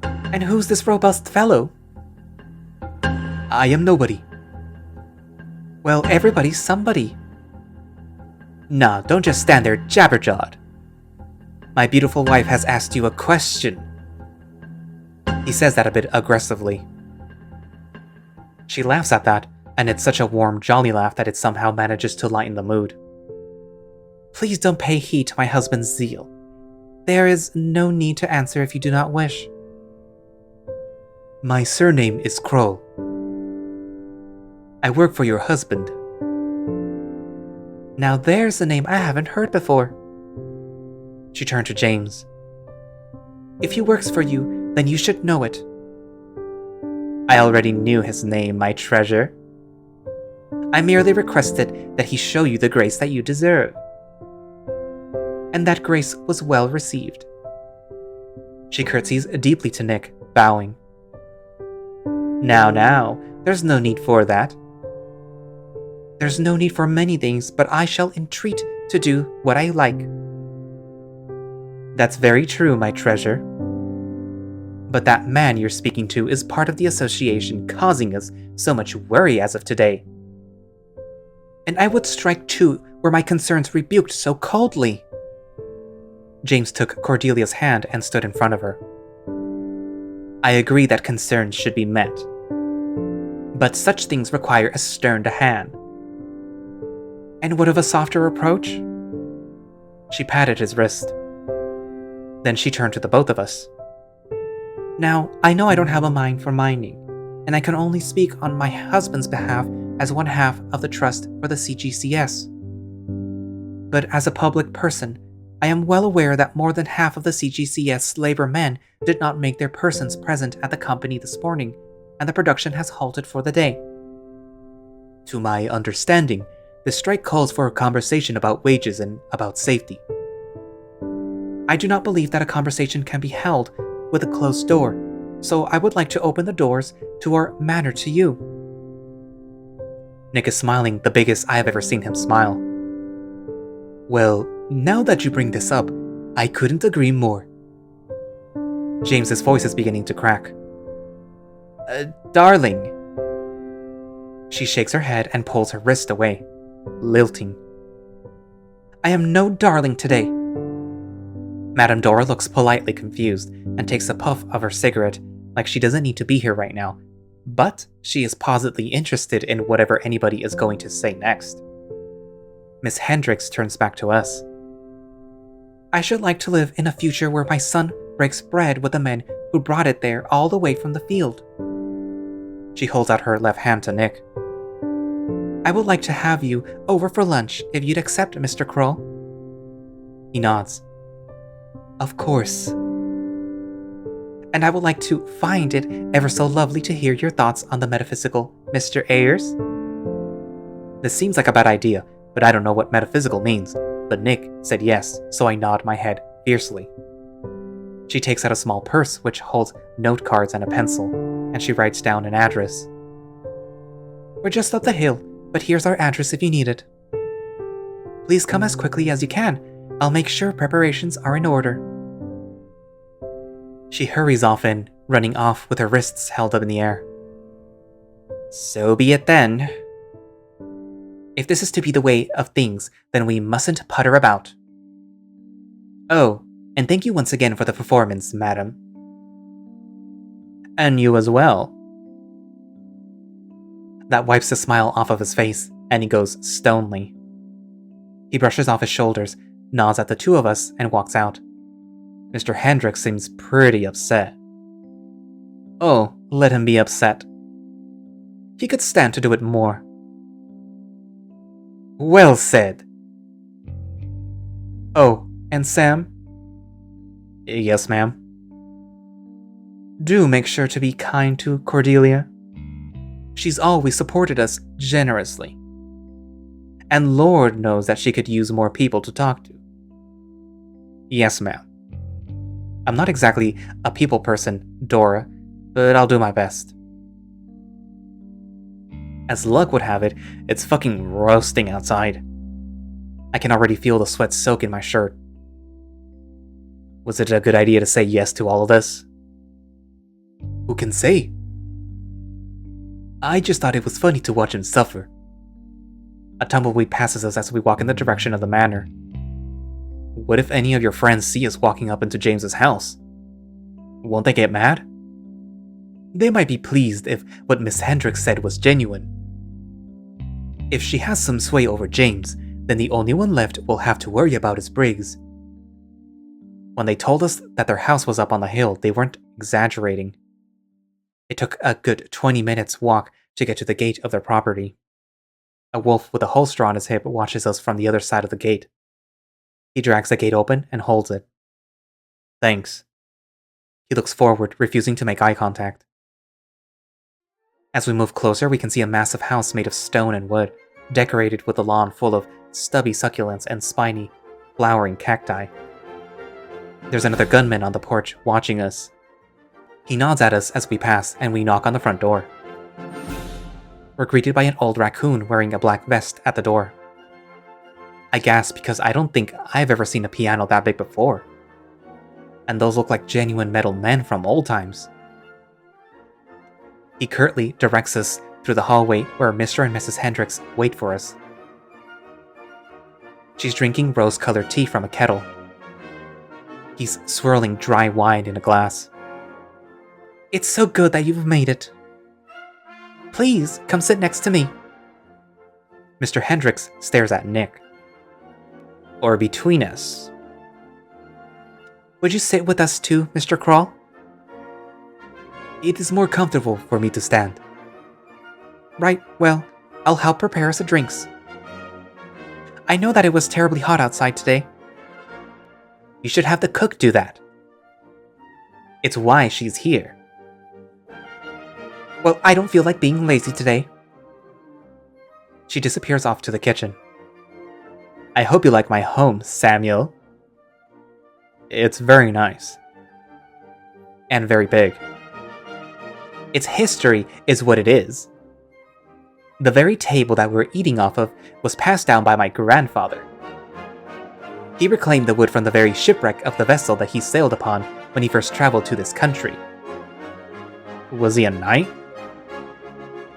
[SPEAKER 1] And who's this robust fellow? I am nobody. Well, everybody's somebody. Nah, don't just stand there jabberjawed. My beautiful wife has asked you a question. He says that a bit aggressively. She laughs at that, and it's such a warm, jolly laugh that it somehow manages to lighten the mood. Please don't pay heed to my husband's zeal. There is no need to answer if you do not wish. My surname is Kroll. I work for your husband. Now there's a name I haven't heard before. She turned to James. If he works for you, then you should know it. I already knew his name, my treasure. I merely requested that he show you the grace that you deserve. and that grace was well received. She curtsies deeply to Nik, bowing. Now, there's no need for that. There's no need for many things, but I shall entreat to do what I like. That's very true, my treasure. But that man you're speaking to is part of the association causing us so much worry as of today. And I would strike too were my concerns rebuked so coldly. James took Cordelia's hand and stood in front of her. I agree that concerns should be met. But such things require a stern hand. And what of a softer approach? She patted his wrist. Then she turned to the both of us. Now, I know I don't have a mind for mining, and I can only speak on my husband's behalf as one half of the trust for the CGCS. But as a public person, I am well aware that more than half of the CGCS labor men did not make their persons present at the company this morning, and the production has halted for the day. To my understanding, the strike calls for a conversation about wages and about safety. I do not believe that a conversation can be held with a closed door, so I would like to open the doors to our manor to you. Nik is smiling the biggest I have ever seen him smile. Well, now that you bring this up, I couldn't agree more. James's voice is beginning to crack. Darling. She shakes her head and pulls her wrist away, lilting. I am no darling today. Madame Dora looks politely confused and takes a puff of her cigarette like she doesn't need to be here right now, but she is positively interested in whatever anybody is going to say next. Miss Hendrick turns back to us. I should like to live in a future where my son breaks bread with the men who brought it there all the way from the field. She holds out her left hand to Nik. I would like to have you over for lunch if you'd accept, Mr. Kroll. He nods. Of course. And I would like to find it ever so lovely to hear your thoughts on the metaphysical, Mr. Ayers. This seems like a bad idea, but I don't know what metaphysical means. But Nik said yes, so I nod my head fiercely. She takes out a small purse which holds note cards and a pencil, and she writes down an address. We're just up the hill, but here's our address if you need it. Please come as quickly as you can. I'll make sure preparations are in order. She hurries off in, running off with her wrists held up in the air. So be it then. If this is to be the way of things, then we mustn't putter about. Oh, and thank you once again for the performance, madam. And you as well. That wipes the smile off of his face, and he goes stonily. He brushes off his shoulders, nods at the two of us, and walks out. Mr. Hendrick seems pretty upset. Oh, let him be upset. He could stand to do it more. Well said. Oh, and Sam? Yes, ma'am. Do make sure to be kind to Cordelia. She's always supported us generously. And Lord knows that she could use more people to talk to. Yes, ma'am. I'm not exactly a people person, Dora, but I'll do my best. As luck would have it, it's fucking roasting outside. I can already feel the sweat soak in my shirt. Was it a good idea to say yes to all of this? Who can say? I just thought it was funny to watch him suffer. A tumbleweed passes us as we walk in the direction of the manor. What if any of your friends see us walking up into James's house? Won't they get mad? They might be pleased if what Miss Hendrick said was genuine. If she has some sway over James, then the only one left we'll have to worry about is Briggs. When they told us that their house was up on the hill, they weren't exaggerating. It took a good 20 minutes walk to get to the gate of their property. A wolf with a holster on his hip watches us from the other side of the gate. He drags the gate open and holds it. Thanks. He looks forward, refusing to make eye contact. As we move closer, we can see a massive house made of stone and wood, decorated with a lawn full of stubby succulents and spiny, flowering cacti. There's another gunman on the porch watching us. He nods at us as we pass, and we knock on the front door. We're greeted by an old raccoon wearing a black vest at the door. I gasp because I don't think I've ever seen a piano that big before. And those look like genuine metal men from old times. He curtly directs us through the hallway where Mr. and Mrs. Hendricks wait for us. She's drinking rose-colored tea from a kettle. He's swirling dry wine in a glass. "It's so good that you've made it. Please, come sit next to me." Mr. Hendricks stares at Nik. "Or between us." "Would you sit with us too, Mr. Crawl?" "It is more comfortable for me to stand." "Right, well, I'll help prepare us the drinks. I know that it was terribly hot outside today." "You should have the cook do that." "It's why she's here." "Well, I don't feel like being lazy today." She disappears off to the kitchen. "I hope you like my home, Samuel." "It's very nice." "And very big." "Its history is what it is. The very table that we're eating off of was passed down by my grandfather. He reclaimed the wood from the very shipwreck of the vessel that he sailed upon when he first traveled to this country." "Was he a knight?"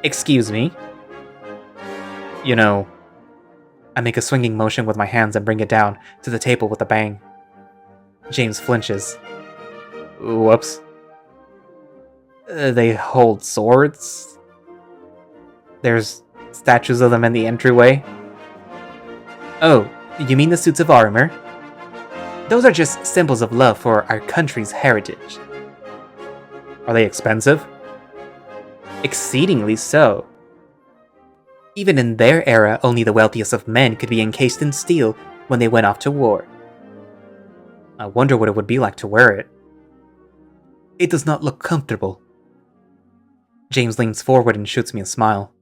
[SPEAKER 1] "Excuse me?" "You know..." I make a swinging motion with my hands and bring it down to the table with a bang. James flinches. "Whoops." "They hold swords? There's statues of them in the entryway?" "Oh, you mean the suits of armor? Those are just symbols of love for our country's heritage." "Are they expensive?" "Exceedingly so. Even in their era, only the wealthiest of men could be encased in steel when they went off to war." "I wonder what it would be like to wear it." "It does not look comfortable." James leans forward and shoots me a smile.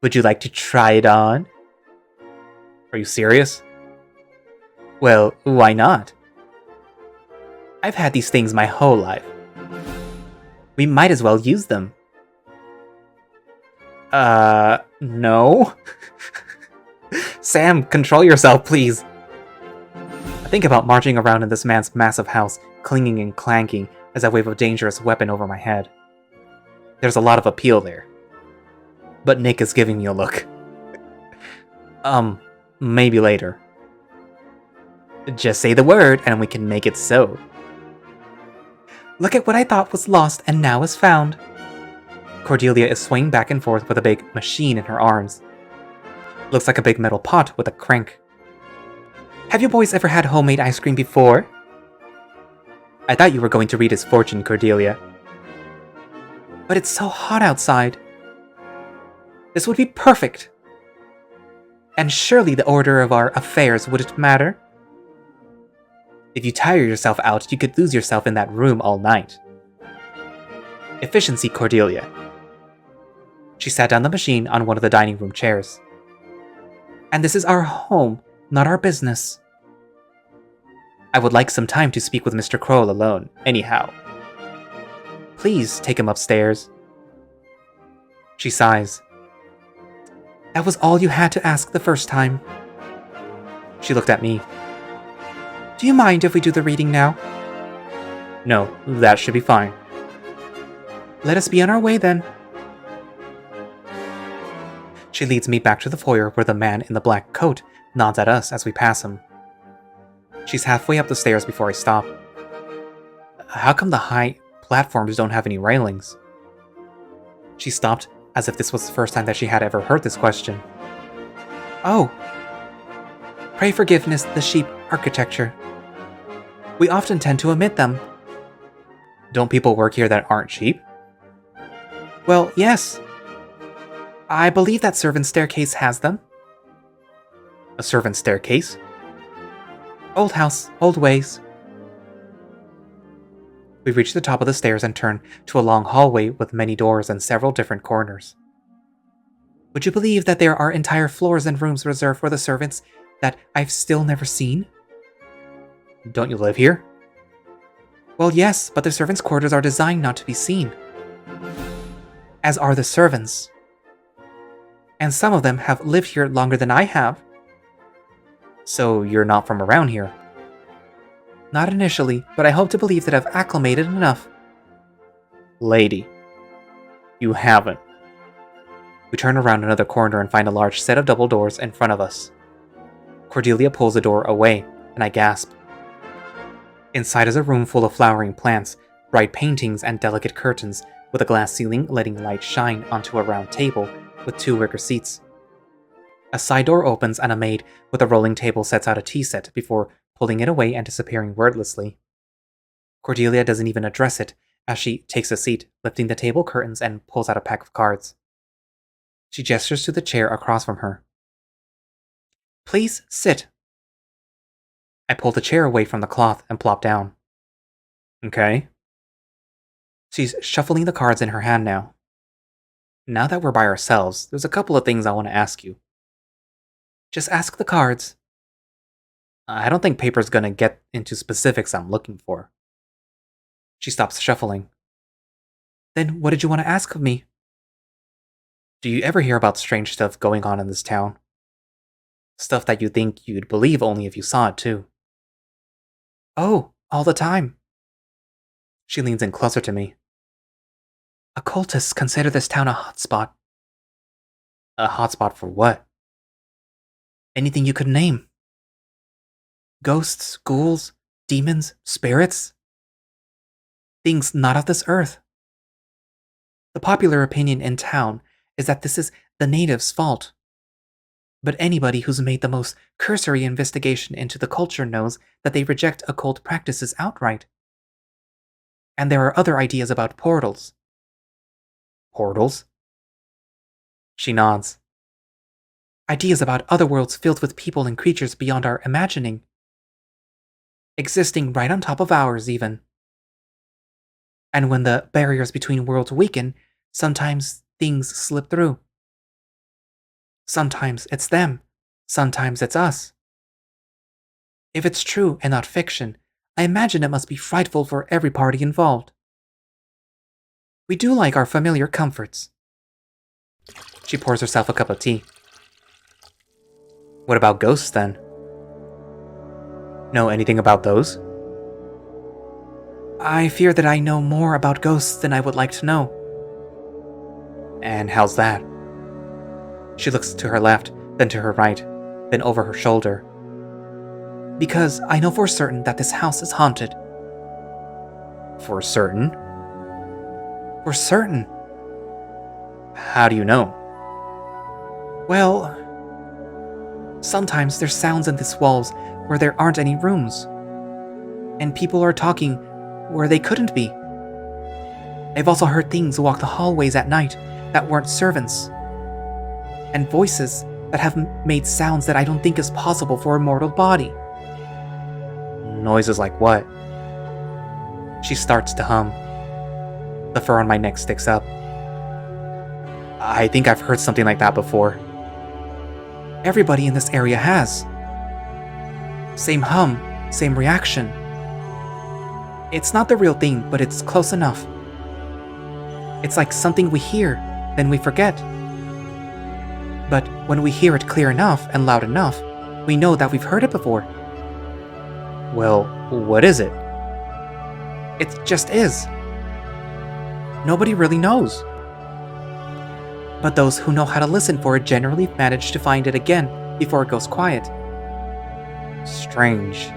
[SPEAKER 1] "Would you like to try it on?" "Are you serious?" "Well, why not? I've had these things my whole life. We might as well use them." No?" "Sam, control yourself, please." I think about marching around in this man's massive house, clinging and clanking as I wave a dangerous weapon over my head. There's a lot of appeal there. But Nik is giving me a look. Maybe later." "Just say the word and we can make it so." "Look at what I thought was lost and now is found." Cordelia is swaying back and forth with a big machine in her arms. Looks like a big metal pot with a crank. "Have you boys ever had homemade ice cream before?" "I thought you were going to read his fortune, Cordelia." "But it's so hot outside. This would be perfect. And surely the order of our affairs wouldn't matter." "If you tire yourself out, you could lose yourself in that room all night." "Efficiency, Cordelia." She sat down the machine on one of the dining room chairs. "And this is our home, not our business." "I would like some time to speak with Mr. Kroll alone, anyhow." "Please take him upstairs." She sighs. "That was all you had to ask the first time." She looked at me. "Do you mind if we do the reading now?" "No, that should be fine." "Let us be on our way then." She leads me back to the foyer where the man in the black coat nods at us as we pass him. She's halfway up the stairs before I stop. "How come the high platforms don't have any railings?" She stopped as if this was the first time that she had ever heard this question. "Oh. Pray forgiveness the sheep architecture. We often tend to omit them." "Don't people work here that aren't sheep?" "Well, yes. I believe that servant staircase has them." "A servant staircase?" "Old house, old ways." We reach the top of the stairs and turn to a long hallway with many doors and several different corners. Would you believe that there are entire floors and rooms reserved for the servants that I've still never seen? Don't you live here? Well, yes, but the servants' quarters are designed not to be seen. As are the servants. And some of them have lived here longer than I have. So you're not from around here? Not initially, but I hope to believe that I've acclimated enough. Lady, you haven't. We turn around another corner and find a large set of double doors in front of us. Cordelia pulls the door away, and I gasp. Inside is a room full of flowering plants, bright paintings, and delicate curtains, with a glass ceiling letting light shine onto a round table with 2 wicker seats. A side door opens and a maid with a rolling table sets out a tea set before pulling it away and disappearing wordlessly. Cordelia doesn't even address it as she takes a seat, lifting the table curtains and pulls out a pack of cards. She gestures to the chair across from her. Please sit. I pull the chair away from the cloth and plop down. Okay. She's shuffling the cards in her hand now. Now that we're by ourselves, there's a couple of things I want to ask you. Just ask the cards. I don't think paper's gonna get into specifics I'm looking for. She stops shuffling. Then what did you want to ask of me? Do you ever hear about strange stuff going on in this town? Stuff that you think you'd believe only if you saw it too. Oh, all the time. She leans in closer to me. Occultists consider this town a hotspot. A hotspot for what? Anything you could name. Ghosts, ghouls, demons, spirits. Things not of this earth. The popular opinion in town is that this is the natives' fault. But anybody who's made the most cursory investigation into the culture knows that they reject occult practices outright. And there are other ideas about portals. Portals? She nods. Ideas about other worlds filled with people and creatures beyond our imagining. Existing right on top of ours, even. And when the barriers between worlds weaken, sometimes things slip through. Sometimes it's them, sometimes it's us. If it's true and not fiction, I imagine it must be frightful for every party involved. We do like our familiar comforts. She pours herself a cup of tea. What about ghosts, then? Know anything about those? I fear that I know more about ghosts than I would like to know. And how's that? She looks to her left, then to her right, then over her shoulder. Because I know for certain that this house is haunted. For certain? For certain. How do you know? Well, sometimes there's sounds in these walls where there aren't any rooms. And people are talking where they couldn't be. I've also heard things walk the hallways at night that weren't servants. And voices that have made sounds that I don't think is possible for a mortal body. Noises like what? She starts to hum. The fur on my neck sticks up. I think I've heard something like that before. Everybody in this area has. Same hum, same reaction. It's not the real thing, but it's close enough. It's like something we hear, then we forget. But when we hear it clear enough and loud enough, we know that we've heard it before. Well, what is it? It just is. Nobody really knows. But those who know how to listen for it generally manage to find it again before it goes quiet. Strange.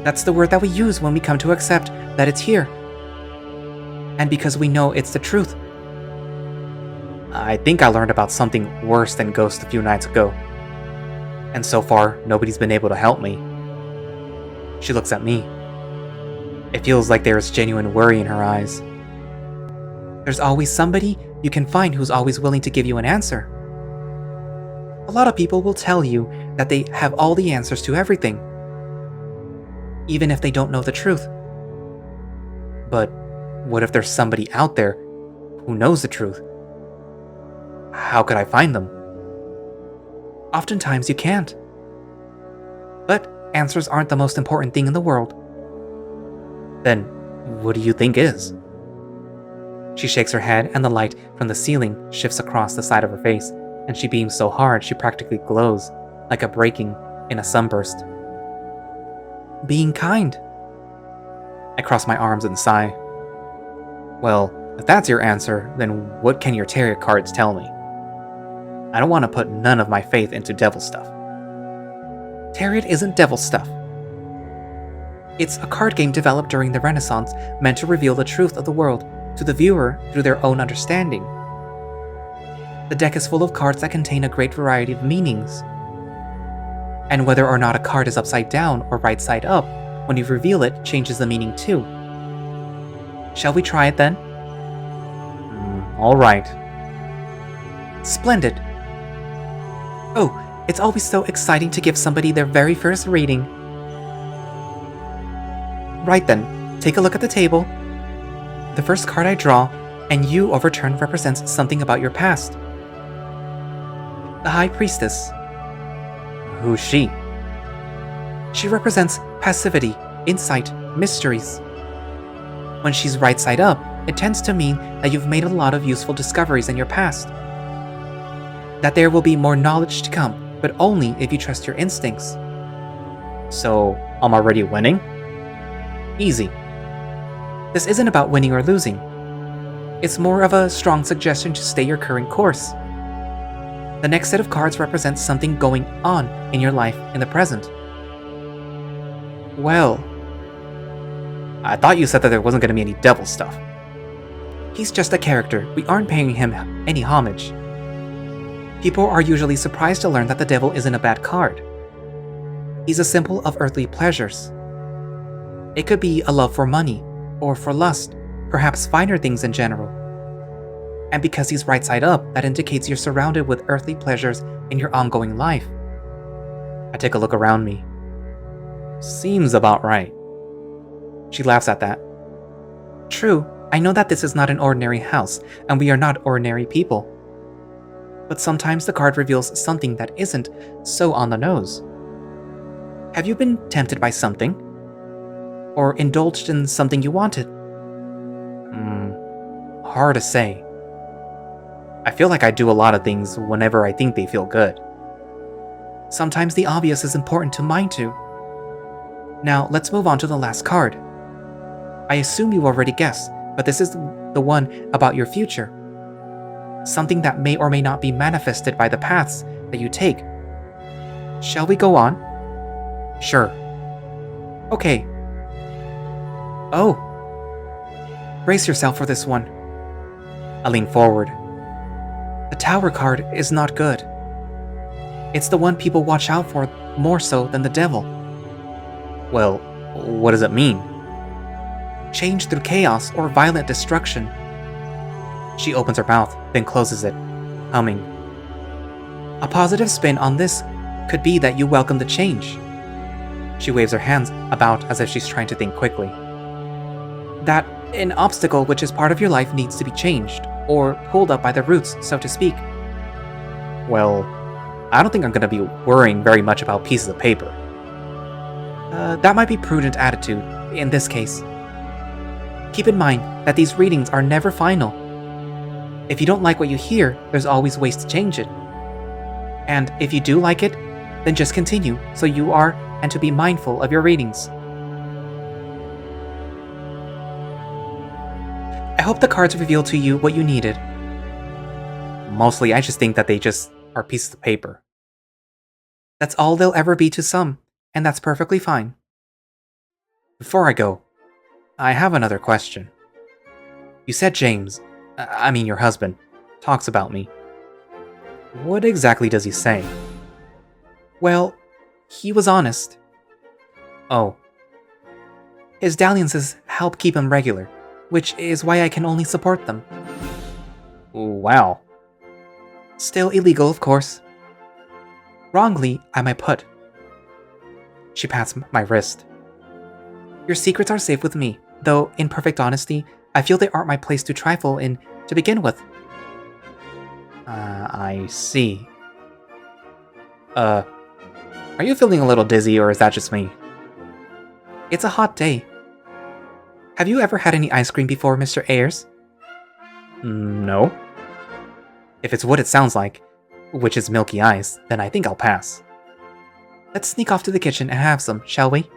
[SPEAKER 1] That's the word that we use when we come to accept that it's here. And because we know it's the truth. I think I learned about something worse than ghosts a few nights ago. And so far, nobody's been able to help me. She looks at me. It feels like there is genuine worry in her eyes. There's always somebody you can find who's always willing to give you an answer. A lot of people will tell you that they have all the answers to everything, even if they don't know the truth. But what if there's somebody out there who knows the truth? How could I find them? oftentimes you can't. But answers aren't the most important thing in the world. Then, what do you think is? She shakes her head, and the light from the ceiling shifts across the side of her face, and she beams so hard she practically glows, like a breaking in a sunburst. Being kind. I cross my arms and sigh. Well, if that's your answer, then what can your tarot cards tell me? I don't want to put none of my faith into devil stuff. Tarot isn't devil stuff. It's a card game developed during the Renaissance meant to reveal the truth of the world to the viewer through their own understanding. The deck is full of cards that contain a great variety of meanings. And whether or not a card is upside down or right side up, when you reveal it, changes the meaning too. Shall we try it then? All right. Splendid. Oh, it's always so exciting to give somebody their very first reading. Right then, take a look at the table. The first card I draw, and you overturn, represents something about your past. The High Priestess. Who's she? She represents passivity, insight, mysteries. When she's right side up, it tends to mean that you've made a lot of useful discoveries in your past. That there will be more knowledge to come, but only if you trust your instincts. So, I'm already winning? Easy. This isn't about winning or losing. It's more of a strong suggestion to stay your current course. The next set of cards represents something going on in your life in the present. Well, I thought you said that there wasn't going to be any devil stuff. He's just a character. We aren't paying him any homage. People are usually surprised to learn that the devil isn't a bad card. He's a symbol of earthly pleasures. It could be a love for money, or for lust, perhaps finer things in general. And because he's right side up, that indicates you're surrounded with earthly pleasures in your ongoing life. I take a look around me. Seems about right. She laughs at that. True, I know that this is not an ordinary house, and we are not ordinary people. But sometimes the card reveals something that isn't so on the nose. Have you been tempted by something? Or indulged in something you wanted? Hard to say. I feel like I do a lot of things whenever I think they feel good. Sometimes the obvious is important to mind too. Now, let's move on to the last card. I assume you already guessed, but this is the one about your future. Something that may or may not be manifested by the paths that you take. Shall we go on? Sure. Okay. Oh. Brace yourself for this one. I lean forward. The Tower card is not good. It's the one people watch out for more so than the devil. Well, what does it mean? Change through chaos or violent destruction. She opens her mouth, then closes it, humming. A positive spin on this could be that you welcome the change. She waves her hands about as if she's trying to think quickly. That an obstacle which is part of your life needs to be changed, or pulled up by the roots, so to speak. Well, I don't think I'm going to be worrying very much about pieces of paper. That might be prudent attitude, in this case. Keep in mind that these readings are never final. If you don't like what you hear, there's always ways to change it. And if you do like it, then just continue, so you are, and to be mindful of your readings. I hope the cards reveal to you what you needed. Mostly, I just think that they just are pieces of paper. That's all they'll ever be to some, and that's perfectly fine. Before I go, I have another question. You said James, I mean your husband, talks about me. What exactly does he say? Well, he was honest. Oh. His dalliances help keep him regular, which is why I can only support them. Wow. Still illegal, of course. Wrongly, I might put. She pats my wrist. Your secrets are safe with me, though in perfect honesty, I feel they aren't my place to trifle in to begin with. I see. Are you feeling a little dizzy, or is that just me? It's a hot day. Have you ever had any ice cream before, Mr. Ayers? No. If it's what it sounds like, which is milky ice, then I think I'll pass. Let's sneak off to the kitchen and have some, shall we?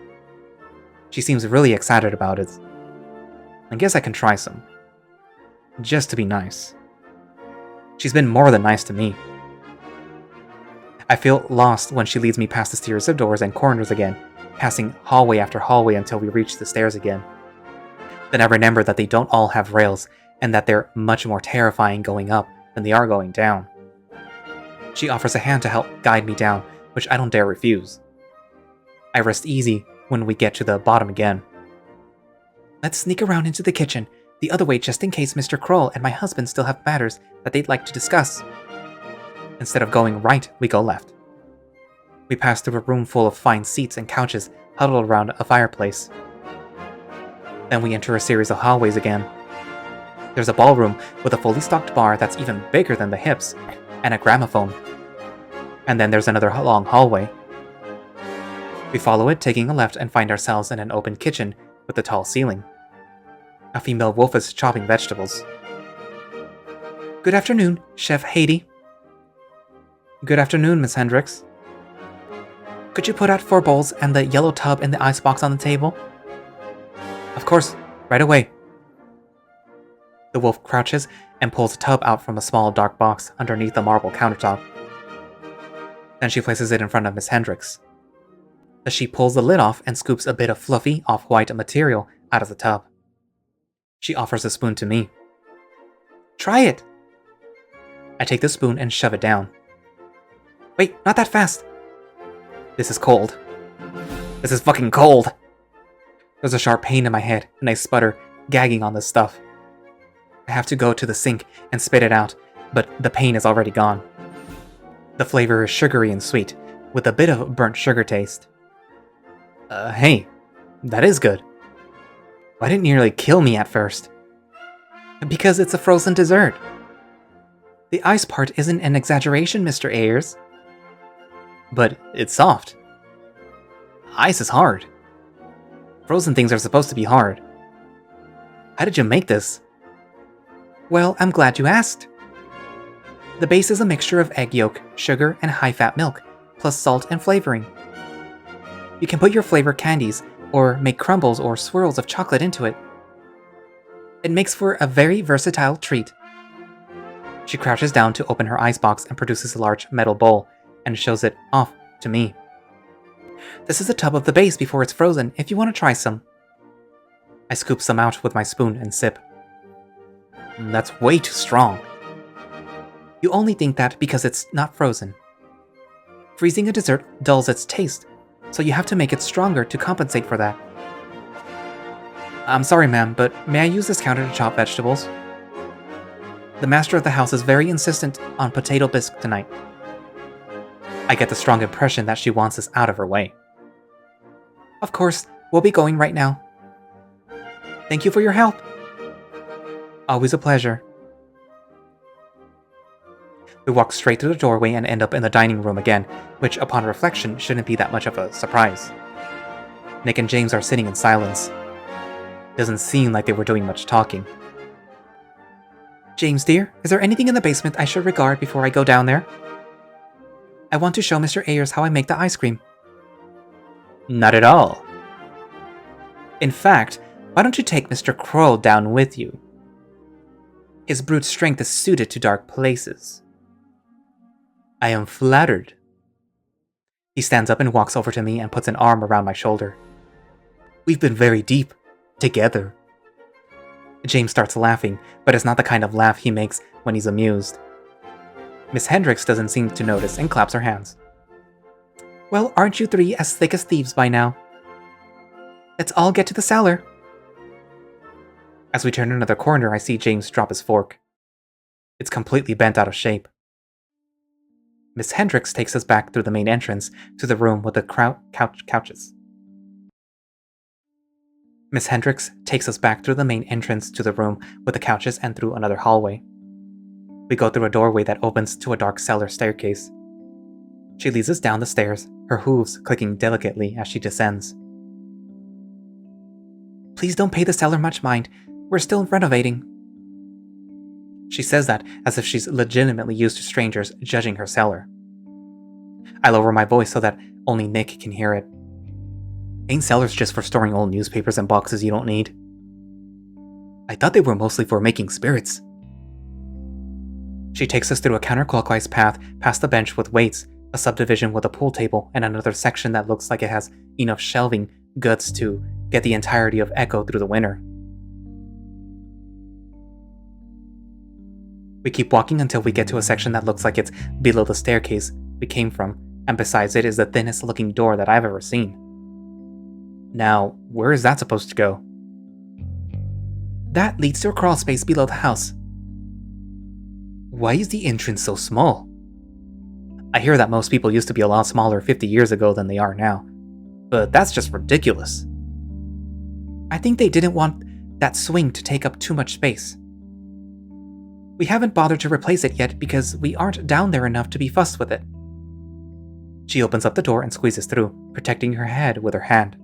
[SPEAKER 1] She seems really excited about it. I guess I can try some. Just to be nice. She's been more than nice to me. I feel lost when she leads me past the series of doors and corners again, passing hallway after hallway until we reach the stairs again. Then I remember that they don't all have rails, and that they're much more terrifying going up than they are going down. She offers a hand to help guide me down, which I don't dare refuse. I rest easy when we get to the bottom again. Let's sneak around into the kitchen, the other way just in case Mr. Kroll and my husband still have matters that they'd like to discuss. Instead of going right, we go left. We pass through a room full of fine seats and couches huddled around a fireplace. Then we enter a series of hallways again. There's a ballroom with a fully stocked bar that's even bigger than the hips, and a gramophone. And then there's another long hallway. We follow it, taking a left, and find ourselves in an open kitchen with a tall ceiling. A female wolf is chopping vegetables. Good afternoon, Chef Haiti. Good afternoon, Miss Hendricks. Could you put out 4 bowls and the yellow tub in the icebox on the table? Of course, right away. The wolf crouches and pulls a tub out from a small dark box underneath the marble countertop. Then she places it in front of Miss Hendricks. She pulls the lid off and scoops a bit of fluffy, off-white material out of the tub. She offers a spoon to me. Try it! I take the spoon and shove it down. Wait, not that fast! This is cold. This is fucking cold! There's a sharp pain in my head, and I sputter, gagging on this stuff. I have to go to the sink and spit it out, but the pain is already gone. The flavor is sugary and sweet, with a bit of a burnt sugar taste. Hey, that is good. Why didn't you nearly kill me at first? Because it's a frozen dessert. The ice part isn't an exaggeration, Mr. Ayers. But it's soft. Ice is hard. Frozen things are supposed to be hard. How did you make this? Well, I'm glad you asked. The base is a mixture of egg yolk, sugar, and high-fat milk, plus salt and flavoring. You can put your flavor candies, or make crumbles or swirls of chocolate into it. It makes for a very versatile treat. She crouches down to open her icebox and produces a large metal bowl, and shows it off to me. This is a tub of the base before it's frozen, if you want to try some. I scoop some out with my spoon and sip. That's way too strong. You only think that because it's not frozen. Freezing a dessert dulls its taste, so you have to make it stronger to compensate for that. I'm sorry, ma'am, but may I use this counter to chop vegetables? The master of the house is very insistent on potato bisque tonight. I get the strong impression that she wants us out of her way. Of course, we'll be going right now. Thank you for your help. Always a pleasure. We walk straight through the doorway and end up in the dining room again, which upon reflection shouldn't be that much of a surprise. Nik and James are sitting in silence. Doesn't seem like they were doing much talking. James dear, is there anything in the basement I should regard before I go down there? I want to show Mr. Ayers how I make the ice cream. Not at all. In fact, why don't you take Mr. Kroll down with you? His brute strength is suited to dark places. I am flattered. He stands up and walks over to me and puts an arm around my shoulder. We've been very deep, together. James starts laughing, but it's not the kind of laugh he makes when he's amused. Miss Hendricks doesn't seem to notice and claps her hands. Well, aren't you three as thick as thieves by now? Let's all get to the cellar. As we turn another corner, I see James drop his fork. It's completely bent out of shape. Miss Hendricks takes us back through the main entrance to the room with the couches. Miss Hendricks takes us back through the main entrance to the room with the couches and through another hallway. We go through a doorway that opens to a dark cellar staircase. She leads us down the stairs, her hooves clicking delicately as she descends. Please don't pay the seller much mind. We're still renovating. She says that as if she's legitimately used to strangers judging her cellar. I lower my voice so that only Nik can hear it. Ain't cellars just for storing old newspapers and boxes you don't need? I thought they were mostly for making spirits. She takes us through a counterclockwise path past the bench with weights, a subdivision with a pool table, and another section that looks like it has enough shelving guts to get the entirety of Echo through the winter. We keep walking until we get to a section that looks like it's below the staircase we came from, and besides it is the thinnest looking door that I've ever seen. Now, where is that supposed to go? That leads to a crawl space below the house. Why is the entrance so small? I hear that most people used to be a lot smaller 50 years ago than they are now, but that's just ridiculous. I think they didn't want that swing to take up too much space. We haven't bothered to replace it yet because we aren't down there enough to be fussed with it. She opens up the door and squeezes through, protecting her head with her hand.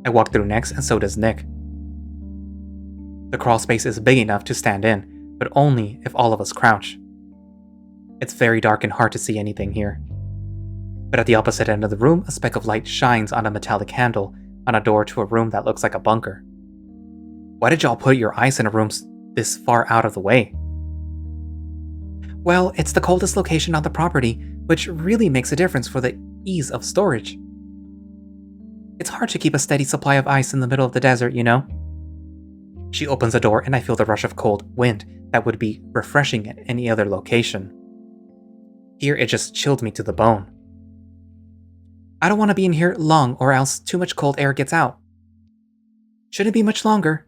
[SPEAKER 1] I walk through next, and so does Nik. The crawl space is big enough to stand in, but only if all of us crouch. It's very dark and hard to see anything here. But at the opposite end of the room, a speck of light shines on a metallic handle on a door to a room that looks like a bunker. Why did y'all put your ice in a room this far out of the way? Well, it's the coldest location on the property, which really makes a difference for the ease of storage. It's hard to keep a steady supply of ice in the middle of the desert, you know? She opens the door and I feel the rush of cold wind that would be refreshing at any other location. Here it just chilled me to the bone. I don't want to be in here long or else too much cold air gets out. Shouldn't be much longer.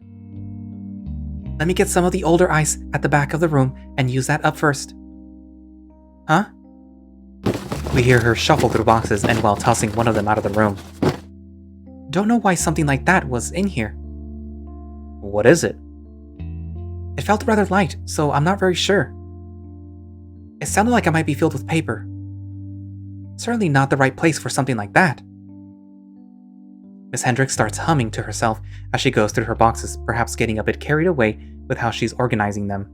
[SPEAKER 1] Let me get some of the older ice at the back of the room and use that up first. Huh? We hear her shuffle through boxes and while tossing one of them out of the room. Don't know why something like that was in here. What is it? It felt rather light, so I'm not very sure. It sounded like it might be filled with paper. Certainly not the right place for something like that. Miss Hendrick starts humming to herself as she goes through her boxes, perhaps getting a bit carried away with how she's organizing them.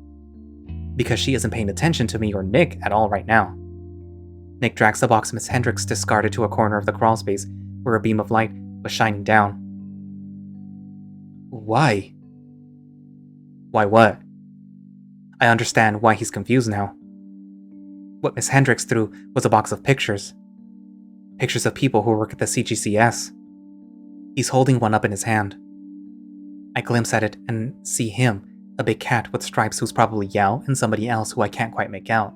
[SPEAKER 1] Because she isn't paying attention to me or Nik at all right now. Nik drags the box Miss Hendrick's discarded to a corner of the crawl space where a beam of light was shining down. Why? Why what? I understand why he's confused now. What Miss Hendricks threw was a box of pictures. Pictures of people who work at the CGCS. He's holding one up in his hand. I glimpse at it and see him, a big cat with stripes who's probably Yao and somebody else who I can't quite make out.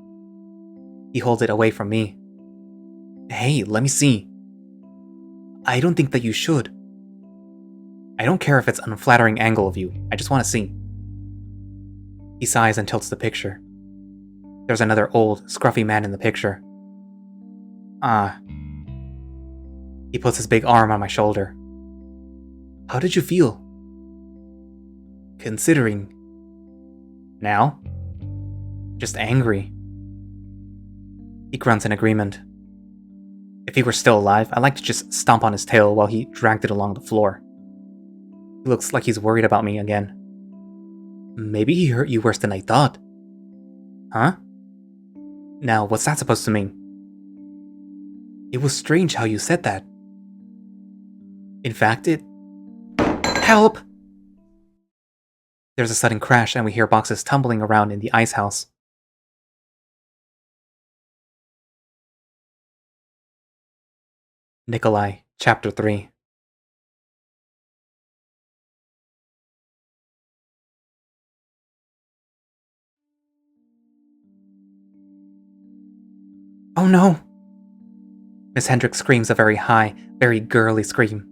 [SPEAKER 1] He holds it away from me. Hey, let me see. I don't think that you should. I don't care if it's an unflattering angle of you, I just want to see. He sighs and tilts the picture. There's another old, scruffy man in the picture. He puts his big arm on my shoulder. How did you feel? Considering. Now? Just angry. He grunts in agreement. If he were still alive, I'd like to just stomp on his tail while he dragged it along the floor. He looks like he's worried about me again. Maybe he hurt you worse than I thought. Huh? Now, what's that supposed to mean? It was strange how you said that. In fact, Help! There's a sudden crash and we hear boxes tumbling around in the ice house. Nikolai, Chapter 3. Oh no! Miss Hendrick screams a very high, very girly scream.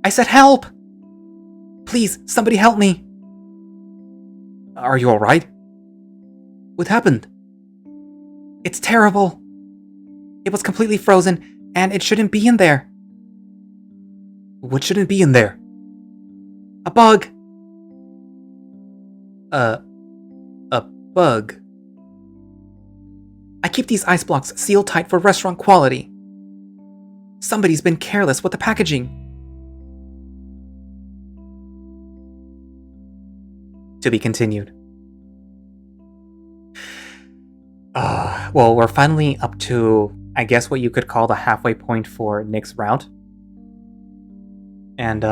[SPEAKER 1] I said help! Please, somebody help me! Are you alright? What happened? It's terrible! It was completely frozen, and it shouldn't be in there. What shouldn't be in there? A bug! A bug. I keep these ice blocks sealed tight for restaurant quality. Somebody's been careless with the packaging. To be continued. Well, we're finally up to, I guess, what you could call the halfway point for Nik's route. And,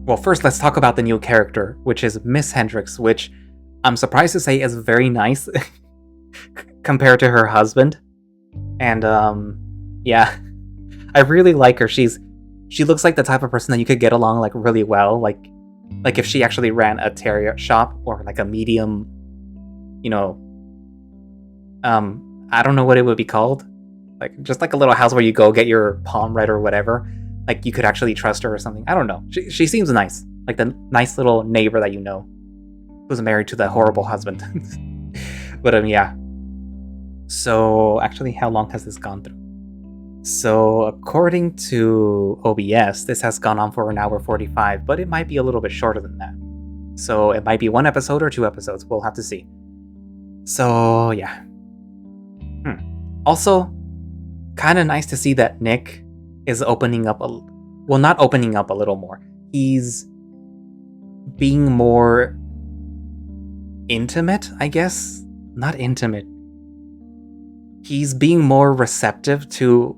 [SPEAKER 1] well, first let's talk about the new character, which is Miss Hendricks, which I'm surprised to say is very nice compared to her husband. And, yeah, I really like her. She looks like the type of person that you could get along, like, really well. Like if she actually ran a terrier shop or, like, a medium, you know, I don't know what it would be called. Like, just like a little house where you go get your palm read or whatever. Like, you could actually trust her or something. I don't know. She seems nice. Like the nice little neighbor that you know who's married to the horrible husband. But, yeah. So, actually, how long has this gone through? So, according to OBS, this has gone on for an hour 45, but it might be a little bit shorter than that. So, it might be 1 episode or 2 episodes. We'll have to see. So, yeah. Also, kind of nice to see that Nik is opening up not opening up a little more. He's being more intimate, I guess. Not intimate. He's being more receptive to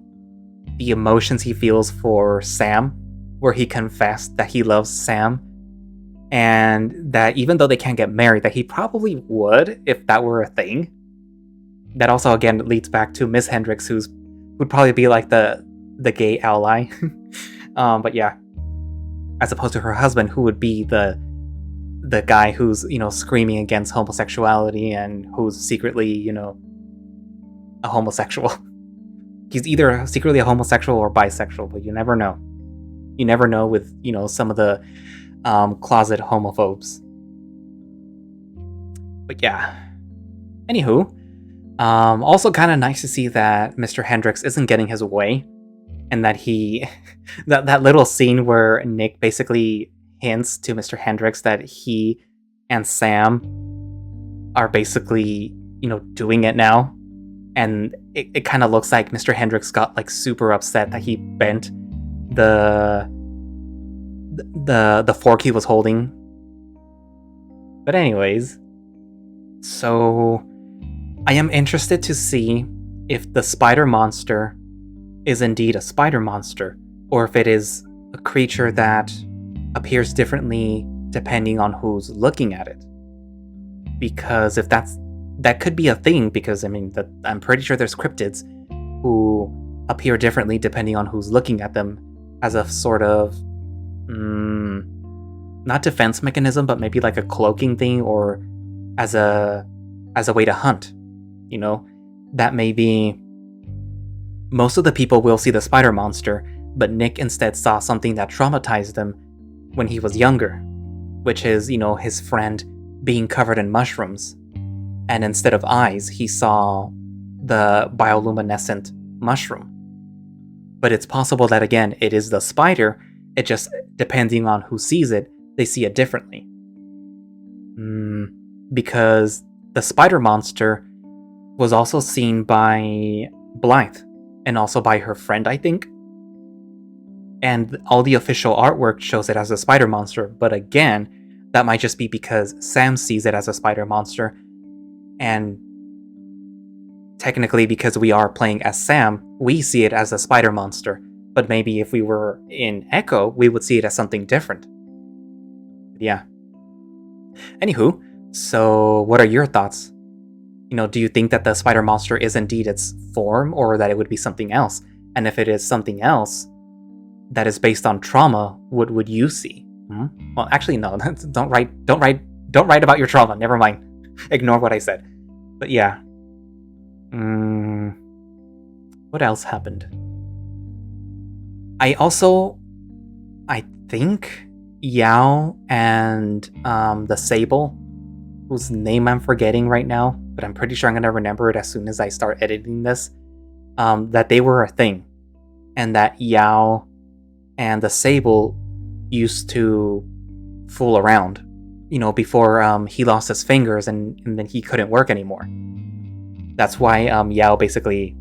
[SPEAKER 1] the emotions he feels for Sam, where he confessed that he loves Sam, and that even though they can't get married, that he probably would if that were a thing. That also, again, leads back to Miss Hendricks, would probably be like the gay ally. But yeah, as opposed to her husband, who would be the guy who's, screaming against homosexuality and who's secretly, a homosexual. He's either secretly a homosexual or bisexual, but you never know. You never know with, some of the closet homophobes. But yeah. Anywho, also kind of nice to see that Mr. Hendricks isn't getting his way, and that that little scene where Nik basically hints to Mr. Hendricks that he and Sam are basically, doing it now. And it kind of looks like Mr. Hendricks got like super upset that he bent the fork he was holding. But anyways, so I am interested to see if the spider monster is indeed a spider monster, or if it is a creature that appears differently depending on who's looking at it. Because if that could be a thing, because I'm pretty sure there's cryptids who appear differently depending on who's looking at them, as a sort of not defense mechanism, but maybe like a cloaking thing, or as a way to hunt. That may be most of the people will see the spider monster, but Nik instead saw something that traumatized him when he was younger, which is, his friend being covered in mushrooms. And instead of eyes, he saw the bioluminescent mushroom. But it's possible that, again, it is the spider. It just, depending on who sees it, they see it differently. Because the spider monster was also seen by Blythe, and also by her friend, I think. And all the official artwork shows it as a spider monster, but again, that might just be because Sam sees it as a spider monster, and technically, because we are playing as Sam, we see it as a spider monster. But maybe if we were in Echo, we would see it as something different. Yeah. Anywho, so what are your thoughts? Do you think that the spider monster is indeed its form, or that it would be something else? And if it is something else that is based on trauma, what would you see? Well, actually, no. Don't write about your trauma. Never mind. Ignore what I said. But yeah. What else happened? I think Yao and the Sable, whose name I'm forgetting right now, but I'm pretty sure I'm going to remember it as soon as I start editing this, that they were a thing. And that Yao and the Sable used to fool around. before he lost his fingers and then he couldn't work anymore. That's why Yao basically,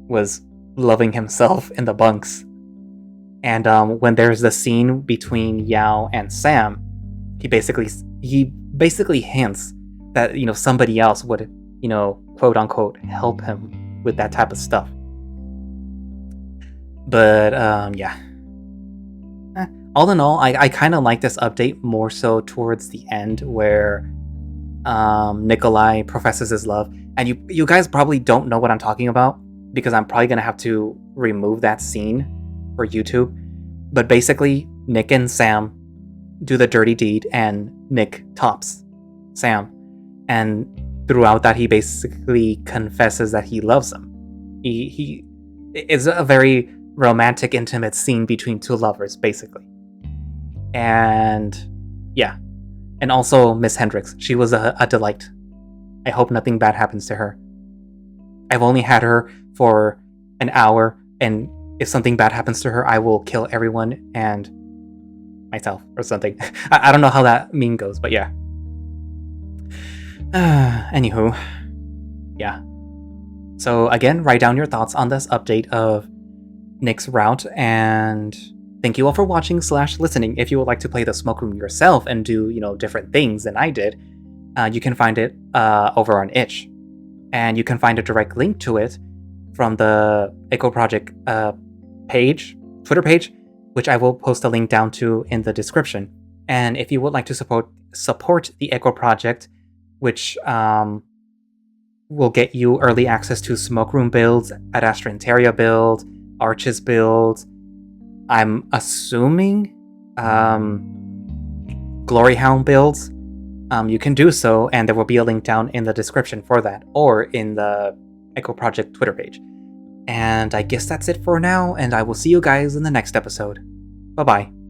[SPEAKER 1] was loving himself in the bunks. And when there's the scene between Yao and Sam, he basically hints that somebody else would quote unquote help him with that type of stuff. But yeah. All in all, I kind of like this update more so towards the end where Nikolai professes his love. And you guys probably don't know what I'm talking about because I'm probably going to have to remove that scene for YouTube. But basically, Nik and Sam do the dirty deed and Nik tops Sam. And throughout that, he basically confesses that he loves him. He it's a very romantic, intimate scene between two lovers, basically. And yeah. And also Miss Hendricks. She was a delight. I hope nothing bad happens to her. I've only had her for an hour, and if something bad happens to her, I will kill everyone and myself or something. I don't know how that meme goes, but yeah. Anywho. Yeah. So again, write down your thoughts on this update of Nik's route, and thank you all for watching / listening. If you would like to play the smoke room yourself and do, different things than I did, you can find it over on itch. And you can find a direct link to it from the Echo Project Twitter page, which I will post a link down to in the description. And if you would like to support the Echo Project, which will get you early access to smoke room builds, Ad Astra Interia build, Arches build, I'm assuming Glory Hound builds, you can do so, and there will be a link down in the description for that, or in the Echo Project Twitter page. And I guess that's it for now, and I will see you guys in the next episode. Bye-bye.